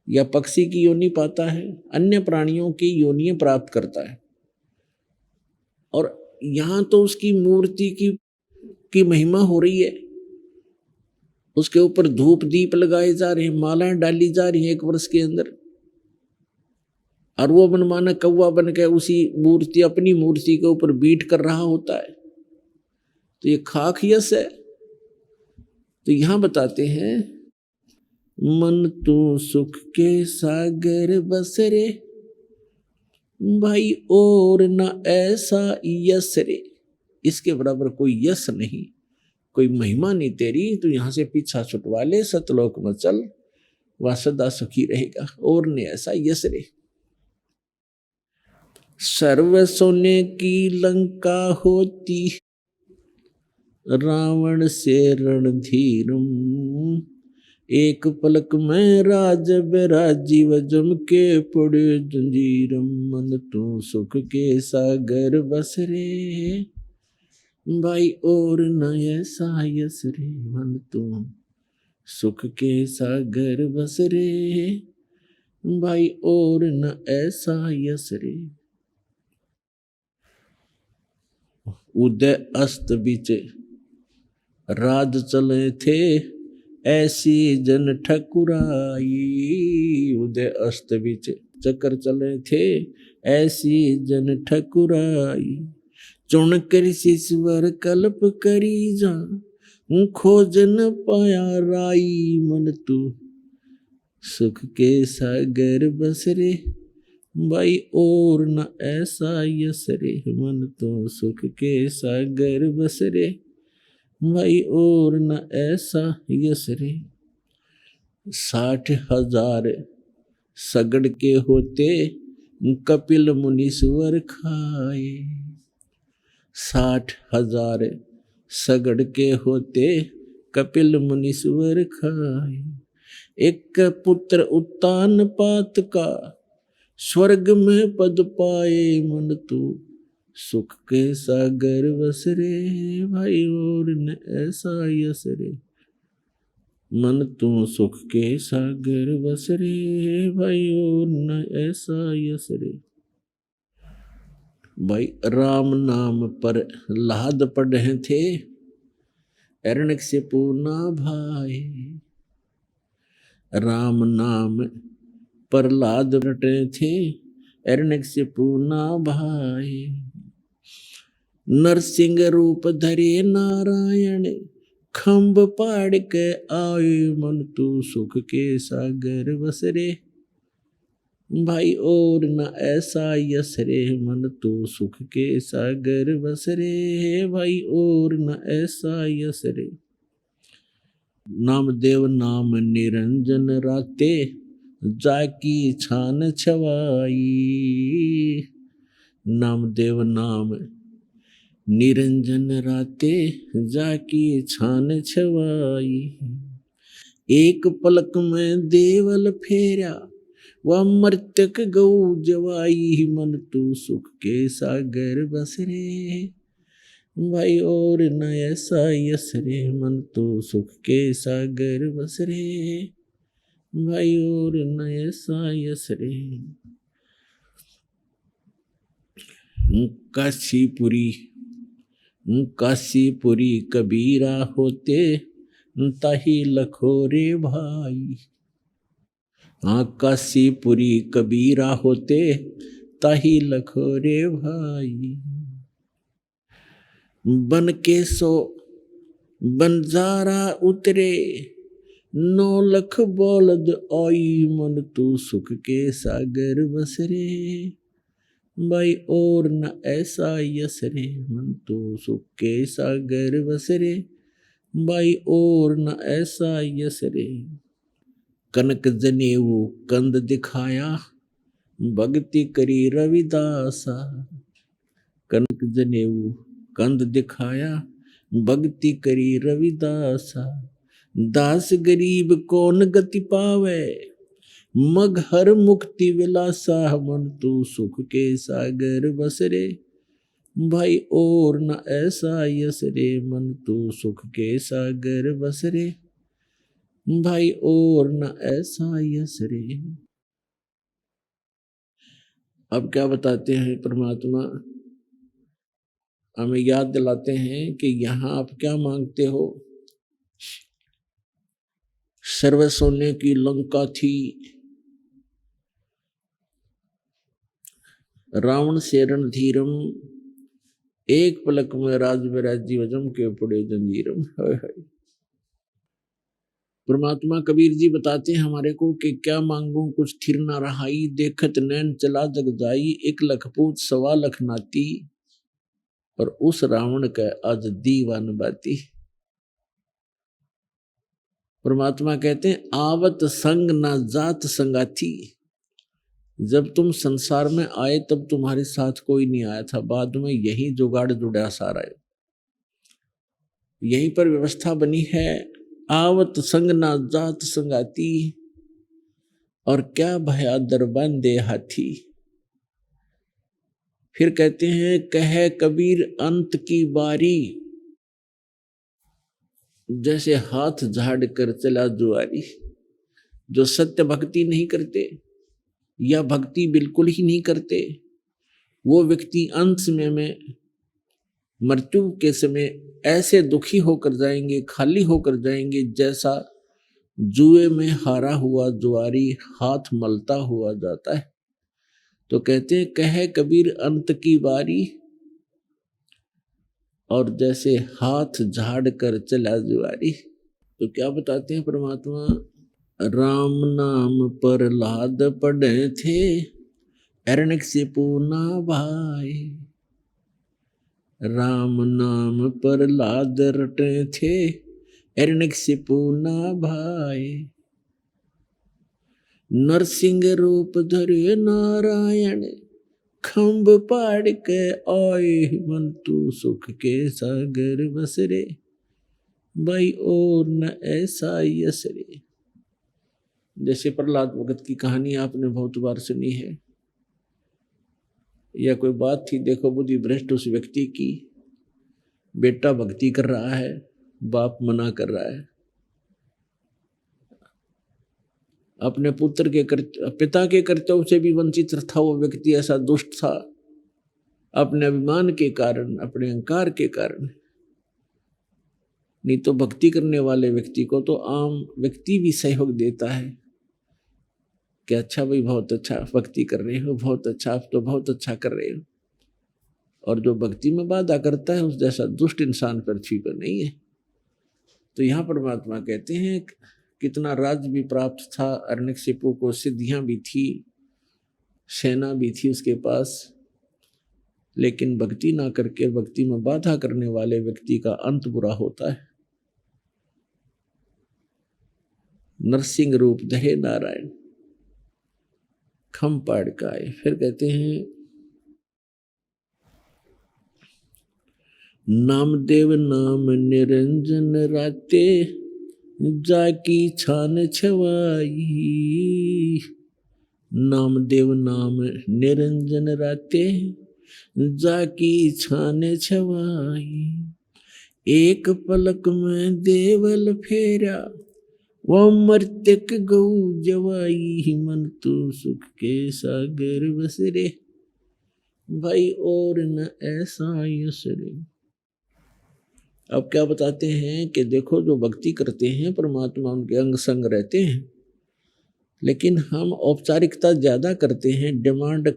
या पक्षी की योनि पाता है, अन्य प्राणियों की योनि प्राप्त करता है। और यहाँ तो उसकी मूर्ति की महिमा हो रही है, उसके ऊपर धूप दीप लगाए जा रहे हैं, मालाएं डाली जा रही हैं एक वर्ष के अंदर, और वो मनमाना कौवा बन के उसी मूर्ति, अपनी मूर्ति के ऊपर बीट कर रहा होता है। तो ये खाक यश है। तो यहां बताते हैं मन तू सुख के सागर बसरे भाई और न ऐसा यश रे। इसके बराबर कोई यश नहीं, कोई महिमा नहीं तेरी, तो यहां से पीछा छुटवा ले, सतलोक में चल, वह सदा सुखी रहेगा, और न ऐसा यश रे। सर्व सोने की लंका होती रावण से रणधीरम, एक पलक में राज राजीव जम के पड़े जंजीरम। मन तू सुख के सागर बसरे भाई और न ऐसा यश रे। मन तू सुख के सागर बसरे भाई और न ऐसा यश रे। उदय अस्त बीच राज चले थे ऐसी जन ठकुराई। उदय अस्त बीच चक्कर चले थे ऐसी जन ठकुराई। चुन कर ईश्वर कल्प करी जा खोज न पाया राई। मन तू सुख के सागर बसरे भाई और न ऐसा यश रे। मन तो सुख के सागर बसरे भाई और न ऐसा यश रे। 60,000 सगड़ के होते कपिल मुनीश्वर खाए। 60,000 सगड़ के होते कपिल मुनीश्वर खाए। एक पुत्र उत्तान पात का स्वर्ग में पद पाए। मन तू सुख के सागर बसरे भाई और न ऐसा यश रे। मन तू सुख के सागर बसरे भाई और न ऐसा यश रे। भाई राम नाम पर लाद पढ़े थे एरणक से पूना भाई। राम नाम प्रहलाद रटे थे एरणक से पूना भाई। नरसिंह रूप धरे नारायण खम्ब पाड़ के आए। मन तू सुख के सागर बसरे भाई और न ऐसा यश रे। मन तू सुख के सागर बसरे भाई और न ऐसा यश रे। नामदेव नाम निरंजन राते जाकी छान छवाई। नामदेव नाम निरंजन राते, जाकी छान छवाई। एक पलक में देवल फेरा, वह मृतक गौ जवाई। मन तू सुख के सागर बस रे, भाई और न ऐसा यस रे। मन तू सुख के सागर बस रे, भाई और न ऐसा यस रे। काशीपुरी काशीपुरी कबीरा होते, ताही लखोरे भाई। हाँ काशीपुरी कबीरा होते, ताही लखोरे भाई। बन के सो बंजारा उतरे, 9 लख बौलद आई। मन तू सुख के सागर बस रे, भाई और न ऐसा यस रे। मन तू सुख के सागर बस रे, भाई और न ऐसा यस रे। कनक जनेऊ कंद दिखाया, भक्ति करी रविदासा। कनक जनेऊ कंद दिखाया, भक्ति करी रविदासा। दास गरीब कौन गति पावे, मग हर मुक्ति विलासा। मन तू सुख के सागर बस रे, भाई और न ऐसा यस रे। मन तू सुख के सागर बस रे, भाई और न ऐसा यस रे। अब क्या बताते हैं परमात्मा, हमें याद दिलाते हैं कि यहां आप क्या मांगते हो। सर्व सोने की लंका थी, रावण से रणधीरम, एक पलक में राज राज्य वजम के पड़े जंजीरम। परमात्मा कबीर जी बताते हैं हमारे को कि क्या मांगू कुछ थिर ना रहाई। देखत नैन चला जग जाई, 1 लख पूत 1.25 लाख नाती। और उस रावण का आज दीवान बाती। परमात्मा कहते हैं आवत संग ना जात संगाती। जब तुम संसार में आए तब तुम्हारे साथ कोई नहीं आया था, बाद में यही जुगाड़ जुड़ा सारा है, यहीं पर व्यवस्था बनी है। आवत संग ना जात संगाती, और क्या भया दरबान दे हाथी। फिर कहते हैं कहे कबीर अंत की बारी, जैसे हाथ झाड़ कर चला जुआरी। जो सत्य भक्ति नहीं करते या भक्ति बिल्कुल ही नहीं करते, वो व्यक्ति अंत समय में मृत्यु के समय ऐसे दुखी होकर जाएंगे, खाली होकर जाएंगे, जैसा जुए में हारा हुआ जुआरी हाथ मलता हुआ जाता है। तो कहते हैं कहे कबीर अंत की बारी, और जैसे हाथ झाड़ कर चला जुआरी। तो क्या बताते हैं परमात्मा, राम नाम पर लाद पड़े थे, हिरण्यकशिपु ना भाई। राम नाम पर लाद रटे थे, हिरण्यकशिपु ना भाई। नरसिंह रूप धरे नारायण, खम्भ पाड़ के आए। मन तू सुख के सागर बस रे, भाई और न ऐसा यस रे। जैसे प्रहलाद भगत की कहानी आपने बहुत बार सुनी है, या कोई बात थी, देखो बुद्धि भ्रष्ट उस व्यक्ति की, बेटा भक्ति कर रहा है, बाप मना कर रहा है। अपने पुत्र के पिता के कर्तव्य से भी वंचित था वो व्यक्ति, ऐसा दुष्ट था अपने अभिमान के कारण, अपने अहंकार के कारण। नहीं तो भक्ति करने वाले व्यक्ति को तो आम व्यक्ति भी सहयोग देता है कि अच्छा भाई बहुत अच्छा भक्ति कर रहे हो, बहुत अच्छा, आप तो बहुत अच्छा कर रहे हो। और जो भक्ति में बाधा करता है उस जैसा दुष्ट इंसान पृथ्वी पर नहीं है। तो यहाँ परमात्मा कहते हैं कितना राज्य भी प्राप्त था, हिरण्यकशिपु को सिद्धियां भी थी, सेना भी थी उसके पास, लेकिन भक्ति ना करके भक्ति में बाधा करने वाले व्यक्ति का अंत बुरा होता है। नरसिंह रूप धरे नारायण, खम पाड़ का आए। फिर कहते हैं नामदेव नाम निरंजन राते जाकी छान छवाई। नामदेव नाम निरंजन राते जाकी छान छवाई। एक पलक में देवल फेरा वो मर्त्यक गऊ जवाई। मन तो सुख के सागर बसरे भाई और न ऐसा यसरे। अब क्या बताते हैं कि देखो जो भक्ति करते हैं परमात्मा उनके अंग संग रहते हैं, लेकिन हम औपचारिकता ज्यादा करते हैं, डिमांड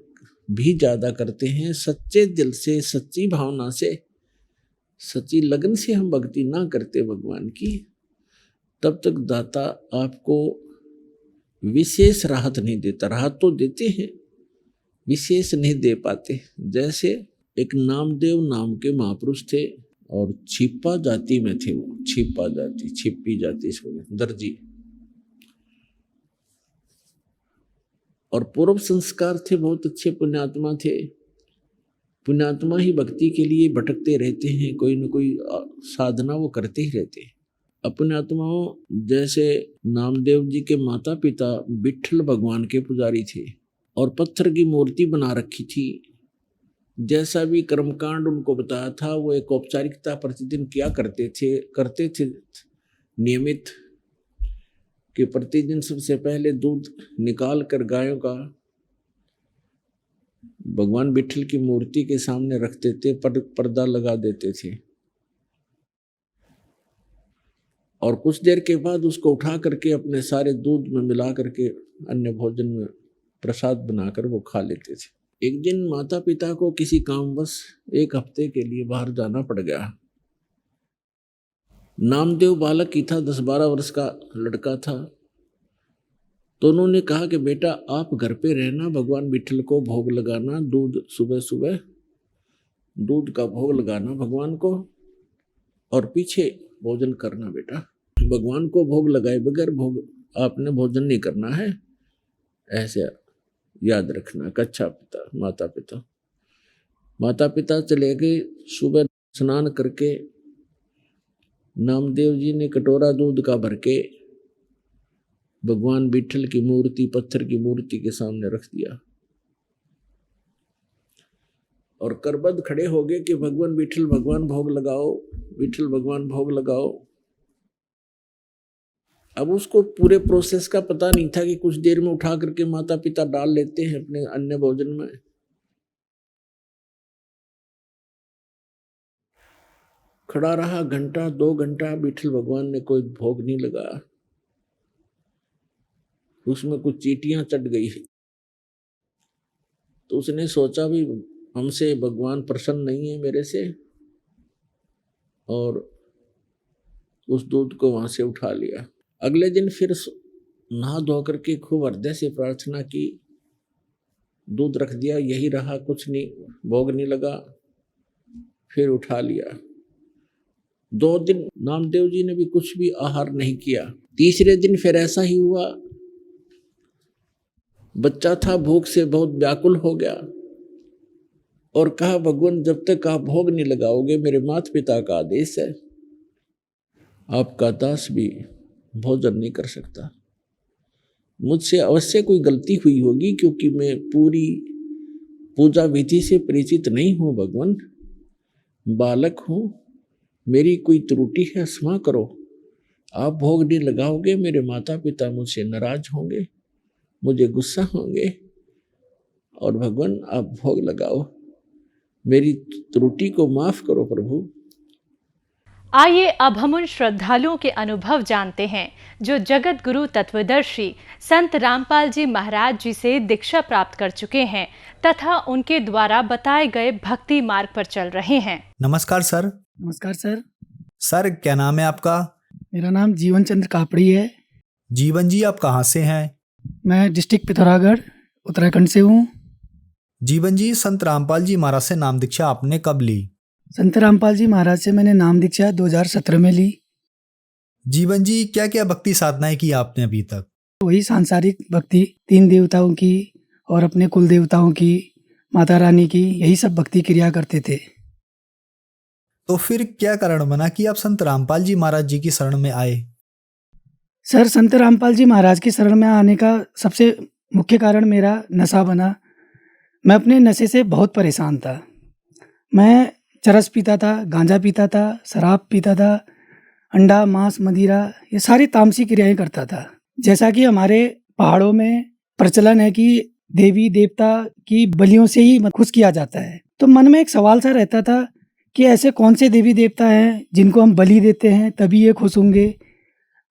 भी ज्यादा करते हैं। सच्चे दिल से, सच्ची भावना से, सच्ची लगन से हम भक्ति ना करते भगवान की, तब तक दाता आपको विशेष राहत नहीं देता। राहत तो देते हैं, विशेष नहीं दे पाते। जैसे एक नामदेव नाम के महापुरुष थे और छिपा जाति में थे। वो छिपा जाति, छिपी जाति इसको दर्जी, और पूर्व संस्कार थे, बहुत अच्छे पुण्यात्मा थे। पुण्यात्मा ही भक्ति के लिए भटकते रहते हैं, कोई न कोई साधना वो करते ही रहते हैं। अपने आत्माओं जैसे नामदेव जी के माता पिता विट्ठल भगवान के पुजारी थे और पत्थर की मूर्ति बना रखी थी। जैसा भी कर्मकांड उनको बताया था वो एक औपचारिकता प्रतिदिन किया करते थे नियमित, कि प्रतिदिन सबसे पहले दूध निकाल कर गायों का भगवान विट्ठल की मूर्ति के सामने रखते थे, पर्दा लगा देते थे, और कुछ देर के बाद उसको उठा करके अपने सारे दूध में मिला करके अन्य भोजन में प्रसाद बनाकर वो खा लेते थे। एक दिन माता पिता को किसी कामवश एक हफ्ते के लिए बाहर जाना पड़ गया। नामदेव बालक ही था, 10-12 वर्ष का लड़का था। तो उन्होंने कहा कि बेटा आप घर पे रहना, भगवान विट्ठल को भोग लगाना, दूध सुबह सुबह दूध का भोग लगाना भगवान को, और पीछे भोजन करना बेटा। भगवान को भोग लगाए बगैर भोग आपने भोजन नहीं करना है, ऐसे याद रखना। कच्छा पिता माता पिता चले गए। सुबह स्नान करके नामदेव जी ने कटोरा दूध का भर के भगवान विट्ठल की मूर्ति, पत्थर की मूर्ति के सामने रख दिया और करबद्ध खड़े हो गए कि भगवान विट्ठल भगवान भोग लगाओ, विट्ठल भगवान भोग लगाओ। अब उसको पूरे प्रोसेस का पता नहीं था कि कुछ देर में उठा करके माता पिता डाल लेते हैं अपने अन्य भोजन में। खड़ा रहा घंटा 2 घंटा, विट्ठल भगवान ने कोई भोग नहीं लगाया। उसमें कुछ चींटियां चढ़ गई, तो उसने सोचा भी हमसे भगवान प्रसन्न नहीं है मेरे से, और उस दूध को वहां से उठा लिया। अगले दिन फिर नहा धो करके खूब हृदय से प्रार्थना की, दूध रख दिया, यही रहा, कुछ नहीं, भोग नहीं लगा, फिर उठा लिया। 2 दिन नामदेव जी ने भी कुछ भी आहार नहीं किया। तीसरे दिन फिर ऐसा ही हुआ। बच्चा था, भूख से बहुत व्याकुल हो गया और कहा भगवान जब तक आप भोग नहीं लगाओगे, मेरे माता पिता का आदेश है, आपका दास भी भोजन नहीं कर सकता। मुझसे अवश्य कोई गलती हुई होगी, क्योंकि मैं पूरी पूजा विधि से परिचित नहीं हूँ भगवान, बालक हूँ, मेरी कोई त्रुटि है, क्षमा करो। आप भोग नहीं लगाओगे, मेरे माता पिता मुझसे नाराज होंगे, मुझे गुस्सा होंगे, और भगवान आप भोग लगाओ, मेरी त्रुटि को माफ करो प्रभु। आइए अब हम उन श्रद्धालुओं के अनुभव जानते हैं जो जगत गुरु तत्वदर्शी संत रामपाल जी महाराज जी से दीक्षा प्राप्त कर चुके हैं तथा उनके द्वारा बताए गए भक्ति मार्ग पर चल रहे हैं। नमस्कार सर। नमस्कार सर। सर क्या नाम है आपका? मेरा नाम जीवन चंद्र कापड़ी है। जीवन जी आप कहाँ से हैं? मैं डिस्ट्रिक्ट पिथौरागढ़ उत्तराखंड से हूँ। जीवन जी संत रामपाल जी महाराज से नाम दीक्षा आपने कब ली? संत रामपाल जी महाराज से मैंने नाम दीक्षा 2017 में ली। जीवन जी क्या क्या भक्ति साधनाएं की आपने अभी तक? वही सांसारिक भक्ति, 3 देवताओं की और अपने कुल देवताओं की, माता रानी की, यही सब भक्ति क्रिया करते थे। तो फिर क्या कारण बना कि आप संत रामपाल जी महाराज जी की शरण में आए? सर, संत रामपाल जी महाराज की शरण में आने का सबसे मुख्य कारण मेरा नशा बना। मैं अपने नशे से बहुत परेशान था। मैं चरस पीता था, गांजा पीता था, शराब पीता था, अंडा, मांस, मदिरा, ये सारी तामसी क्रियाएं करता था। जैसा कि हमारे पहाड़ों में प्रचलन है कि देवी देवता की बलियों से ही खुश किया जाता है, तो मन में एक सवाल सा रहता था कि ऐसे कौन से देवी देवता हैं जिनको हम बलि देते हैं तभी ये खुश होंगे।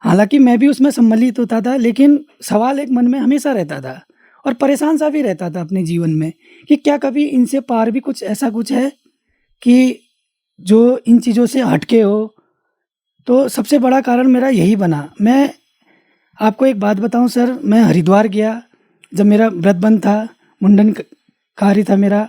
हालांकि मैं भी उसमें सम्मिलित होता था, लेकिन सवाल एक मन में हमेशा रहता था और परेशान सा भी रहता था अपने जीवन में कि क्या कभी इनसे पार भी कुछ ऐसा कुछ है कि जो इन चीज़ों से हटके हो। तो सबसे बड़ा कारण मेरा यही बना। मैं आपको एक बात बताऊं सर, मैं हरिद्वार गया जब मेरा व्रत बंद था, मुंडन कार्य था मेरा।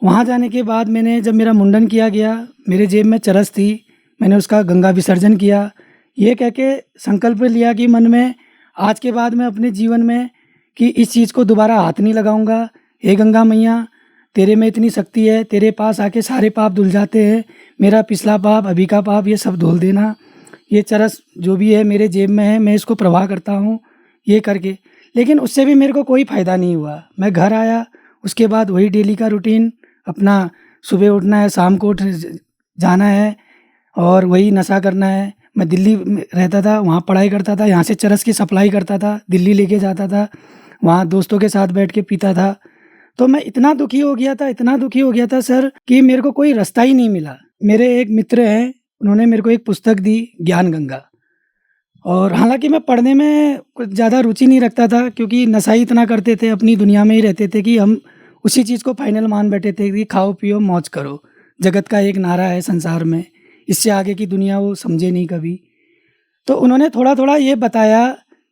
वहाँ जाने के बाद मैंने जब मेरा मुंडन किया गया, मेरे जेब में चरस थी, मैंने उसका गंगा विसर्जन किया, ये कह के संकल्प लिया कि मन में आज के बाद मैं अपने जीवन में कि इस चीज़ को दोबारा हाथ नहीं लगाऊंगा। हे गंगा मैया, तेरे में इतनी शक्ति है, तेरे पास आके सारे पाप धुल जाते हैं, मेरा पिछला पाप, अभी का पाप, ये सब धुल देना। ये चरस जो भी है मेरे जेब में है, मैं इसको प्रवाह करता हूँ, ये करके। लेकिन उससे भी मेरे को कोई फ़ायदा नहीं हुआ। मैं घर आया, उसके बाद वही डेली का रूटीन अपना, सुबह उठना है, शाम को जाना है और वही नशा करना है। मैं दिल्ली में रहता था, वहाँ पढ़ाई करता था, यहाँ से चरस की सप्लाई करता था, दिल्ली लेके जाता था, वहाँ दोस्तों के साथ बैठ के पीता था। तो मैं इतना दुखी हो गया था सर कि मेरे को कोई रास्ता ही नहीं मिला। मेरे एक मित्र हैं, उन्होंने मेरे को एक पुस्तक दी, ज्ञान गंगा। और हालांकि मैं पढ़ने में कुछ ज़्यादा रुचि नहीं रखता था, क्योंकि नशा ही इतना करते थे, अपनी दुनिया में ही रहते थे कि हम उसी चीज़ को फाइनल मान बैठे थे कि खाओ पियो मौज करो। जगत का एक नारा है संसार में, इससे आगे की दुनिया वो समझे नहीं कभी। तो उन्होंने थोड़ा थोड़ा ये बताया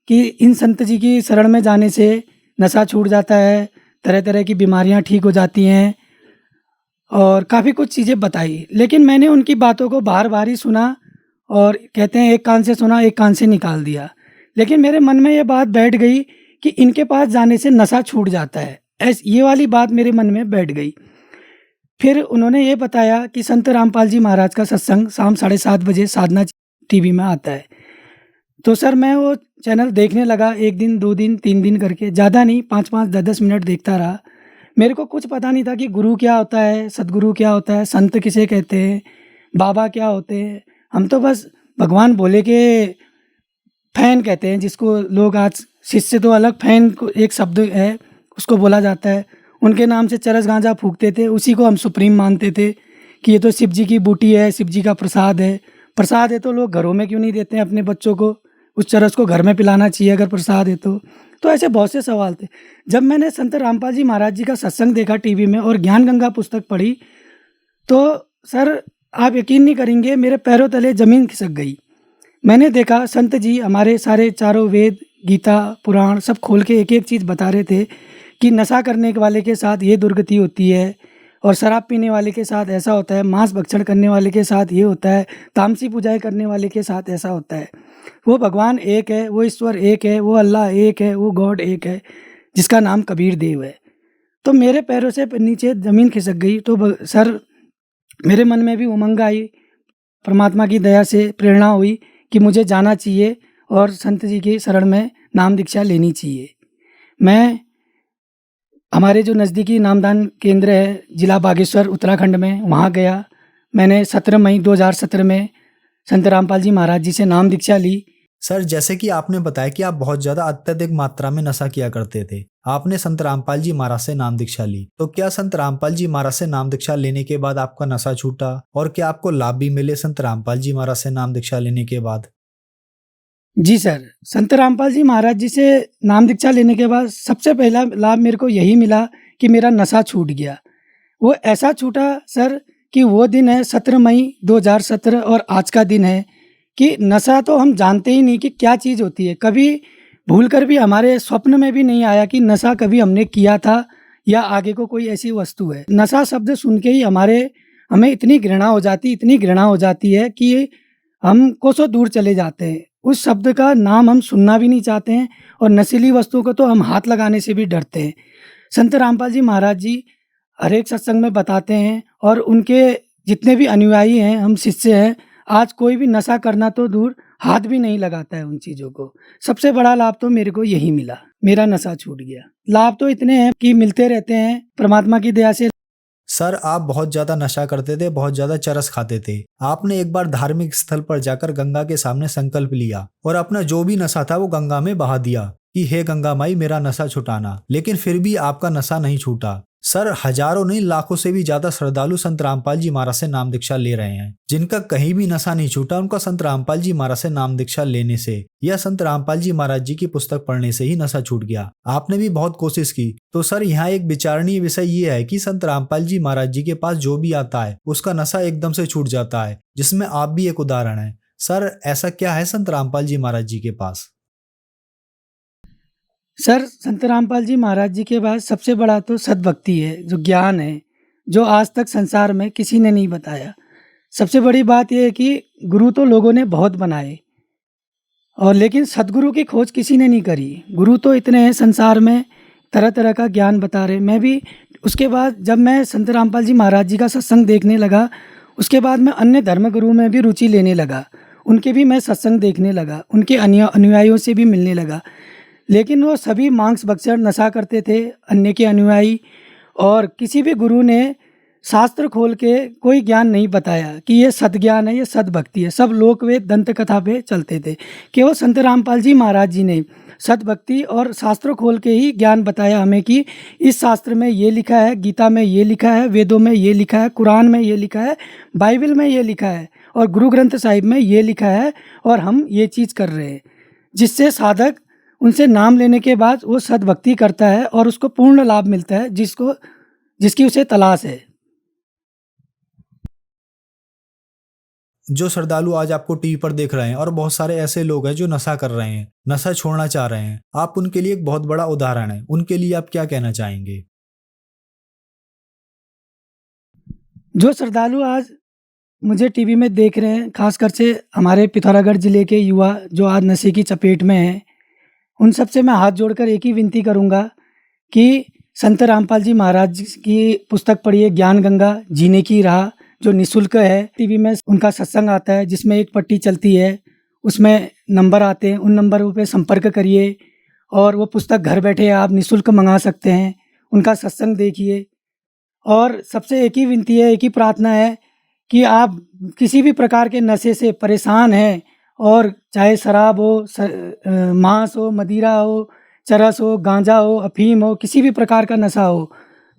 कि इन संत जी की शरण में जाने से नशा छूट जाता है, तरह तरह की बीमारियां ठीक हो जाती हैं, और काफ़ी कुछ चीज़ें बताई। लेकिन मैंने उनकी बातों को बार बार ही सुना, और कहते हैं एक कान से सुना एक कान से निकाल दिया। लेकिन मेरे मन में ये बात बैठ गई कि इनके पास जाने से नशा छूट जाता है, ये वाली बात मेरे मन में बैठ गई। फिर उन्होंने ये बताया कि संत रामपाल जी महाराज का सत्संग शाम 7:30 बजे साधना टीवी में आता है। तो सर मैं वो चैनल देखने लगा, 1 दिन 2 दिन 3 दिन करके, ज़्यादा नहीं, 5-5 10-10 मिनट देखता रहा। मेरे को कुछ पता नहीं था कि गुरु क्या होता है, सदगुरु क्या होता है, संत किसे कहते हैं, बाबा क्या होते हैं। हम तो बस भगवान भोले के फैन कहते हैं, जिसको लोग आज शिष्य तो अलग, फैन को एक शब्द है उसको बोला जाता है। उनके नाम से चरस गांजा फूकते थे, उसी को हम सुप्रीम मानते थे कि ये तो शिव जी की बूटी है, शिव जी का प्रसाद है। प्रसाद है तो लोग घरों में क्यों नहीं देते हैं अपने बच्चों को, उस चरस को घर में पिलाना चाहिए अगर प्रसाद है तो ऐसे बहुत से सवाल थे। जब मैंने संत रामपाल जी महाराज जी का सत्संग देखा टीवी में और ज्ञान गंगा पुस्तक पढ़ी, तो सर आप यकीन नहीं करेंगे, मेरे पैरों तले ज़मीन खिसक गई। मैंने देखा संत जी हमारे सारे चारों वेद, गीता, पुराण सब खोल के एक एक चीज़ बता रहे थे कि नशा करने वाले के साथ ये दुर्गति होती है, और शराब पीने वाले के साथ ऐसा होता है, मांस भक्षण करने वाले के साथ ये होता है, तामसी पूजाएं करने वाले के साथ ऐसा होता है। वो भगवान एक है, वो ईश्वर एक है, वो अल्लाह एक है, वो गॉड एक है, जिसका नाम कबीर देव है। तो मेरे पैरों से नीचे ज़मीन खिसक गई। तो सर मेरे मन में भी उमंग आई, परमात्मा की दया से प्रेरणा हुई कि मुझे जाना चाहिए और संत जी की शरण में नाम दीक्षा लेनी चाहिए। मैं हमारे जो नज़दीकी नामदान केंद्र है ज़िला बागेश्वर उत्तराखंड में, वहाँ गया। मैंने 17 मई 2017 में संत रामपाल जी महाराज जी से नाम दीक्षा ली। सर जैसे कि आपने बताया कि आप बहुत ज़्यादा अत्यधिक मात्रा में नशा किया करते थे, आपने संत रामपाल जी महाराज से नाम दीक्षा ली, तो क्या संत रामपाल जी महाराज से नाम दीक्षा लेने के बाद आपका नशा छूटा, और क्या आपको लाभ भी मिले संत रामपाल जी महाराज से नाम दीक्षा लेने के बाद? जी सर, संत रामपाल जी महाराज जी से नाम दीक्षा लेने के बाद सबसे पहला लाभ मेरे को यही मिला कि मेरा नशा छूट गया। वो ऐसा छूटा सर कि वो दिन है 17 मई 2017 और आज का दिन है कि नशा तो हम जानते ही नहीं कि क्या चीज़ होती है। कभी भूल कर भी हमारे स्वप्न में भी नहीं आया कि नशा कभी हमने किया था या आगे को कोई ऐसी वस्तु है। नशा शब्द सुन के ही हमें इतनी घृणा हो जाती है कि हम कोसों दूर चले जाते हैं। उस शब्द का नाम हम सुनना भी नहीं चाहते हैं और नशीली वस्तुओं को तो हम हाथ लगाने से भी डरते हैं। संत रामपाल जी महाराज जी हर एक सत्संग में बताते हैं और उनके जितने भी अनुयायी हैं, हम शिष्य हैं, आज कोई भी नशा करना तो दूर, हाथ भी नहीं लगाता है उन चीज़ों को। सबसे बड़ा लाभ तो मेरे को यही मिला, मेरा नशा छूट गया। लाभ तो इतने हैं कि मिलते रहते हैं परमात्मा की दया से। सर, आप बहुत ज्यादा नशा करते थे, बहुत ज्यादा चरस खाते थे। आपने एक बार धार्मिक स्थल पर जाकर गंगा के सामने संकल्प लिया और अपना जो भी नशा था वो गंगा में बहा दिया कि हे गंगा माई मेरा नशा छुटाना, लेकिन फिर भी आपका नशा नहीं छूटा। सर, हजारों नहीं लाखों से भी ज्यादा श्रद्धालु संत रामपाल जी महाराज से नाम दीक्षा ले रहे हैं। जिनका कहीं भी नशा नहीं छूटा, उनका संत रामपाल जी महाराज से नाम दीक्षा लेने से या संत रामपाल जी महाराज जी की पुस्तक पढ़ने से ही नशा छूट गया। आपने भी बहुत कोशिश की। तो सर, यहाँ एक विचारणीय विषय ये है कि संत रामपाल जी महाराज जी के पास जो भी आता है उसका नशा एकदम से छूट जाता है, जिसमें आप भी एक उदाहरण है। सर, ऐसा क्या है संत रामपाल जी महाराज जी के पास? सर, संत रामपाल जी महाराज जी के पास सबसे बड़ा तो सद्भक्ति है, जो ज्ञान है, जो आज तक संसार में किसी ने नहीं बताया। सबसे बड़ी बात यह है कि गुरु तो लोगों ने बहुत बनाए और लेकिन सदगुरु की खोज किसी ने नहीं करी। गुरु तो इतने हैं संसार में, तरह तरह का ज्ञान बता रहे। मैं भी उसके बाद जब मैं संत रामपाल जी महाराज जी का सत्संग देखने लगा, उसके बाद मैं अन्य धर्म गुरु में भी रुचि लेने लगा। उनके भी मैं सत्संग देखने लगा, उनके अनुयायियों से भी मिलने लगा। लेकिन वो सभी मांस भक्षण नशा करते थे, अन्य के अनुयायी, और किसी भी गुरु ने शास्त्र खोल के कोई ज्ञान नहीं बताया कि ये सद्ज्ञान है, ये सद्भक्ति है। सब लोक वेद दंत कथा पे चलते थे। केवल संत रामपाल जी महाराज जी ने सद्भक्ति और शास्त्र खोल के ही ज्ञान बताया हमें कि इस शास्त्र में ये लिखा है, गीता में ये लिखा है, वेदों में ये लिखा है, कुरान में ये लिखा है, बाइबल में ये लिखा है और गुरु ग्रंथ साहिब में ये लिखा है और हम ये चीज़ कर रहे हैं, जिससे साधक उनसे नाम लेने के बाद वो सद्भक्ति करता है और उसको पूर्ण लाभ मिलता है जिसकी उसे तलाश है। जो श्रद्धालु आज आपको टीवी पर देख रहे हैं और बहुत सारे ऐसे लोग हैं जो नशा कर रहे हैं, नशा छोड़ना चाह रहे हैं, आप उनके लिए एक बहुत बड़ा उदाहरण है। उनके लिए आप क्या कहना चाहेंगे? जो श्रद्धालु आज मुझे टीवी में देख रहे हैं, खासकर से हमारे पिथौरागढ़ जिले के युवा जो आज नशे की चपेट में हैं, उन सब से मैं हाथ जोड़कर एक ही विनती करूंगा कि संत रामपाल जी महाराज की पुस्तक पढ़िए, ज्ञान गंगा जीने की राह, जो निःशुल्क है। टीवी में उनका सत्संग आता है जिसमें एक पट्टी चलती है, उसमें नंबर आते हैं, उन नंबरों पे संपर्क करिए और वो पुस्तक घर बैठे आप निःशुल्क मंगा सकते हैं। उनका सत्संग देखिए। और सबसे एक ही विनती है, एक ही प्रार्थना है कि आप किसी भी प्रकार के नशे से परेशान हैं, और चाहे शराब हो, मांस हो, मदिरा हो, चरस हो, गांजा हो, अफीम हो, किसी भी प्रकार का नशा हो,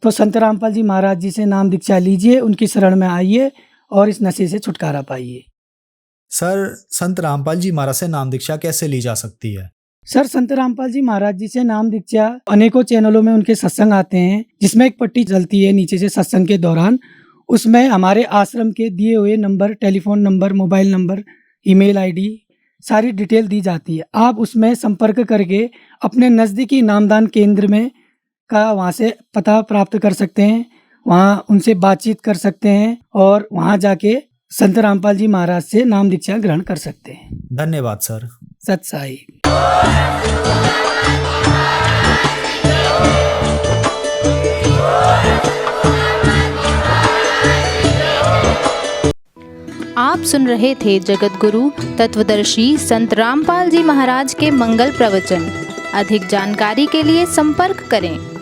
तो संत रामपाल जी महाराज जी से नाम दीक्षा लीजिए, उनकी शरण में आइए और इस नशे से छुटकारा पाइए। सर, संत रामपाल जी महाराज से नाम दीक्षा कैसे ली जा सकती है? सर, संत रामपाल जी महाराज जी से नाम दीक्षा अनेकों चैनलों में उनके सत्संग आते हैं, जिसमें एक पट्टी चलती है नीचे से सत्संग के दौरान। उसमें हमारे आश्रम के दिए हुए number, telephone number, mobile number, email ID, सारी डिटेल दी जाती है। आप उसमें संपर्क करके अपने नज़दीकी नामदान केंद्र में का वहाँ से पता प्राप्त कर सकते हैं, वहाँ उनसे बातचीत कर सकते हैं और वहाँ जाके संत रामपाल जी महाराज से नाम दीक्षा ग्रहण कर सकते हैं। धन्यवाद सर। सत साई। आप सुन रहे थे जगत गुरु तत्वदर्शी संत रामपाल जी महाराज के मंगल प्रवचन। अधिक जानकारी के लिए संपर्क करें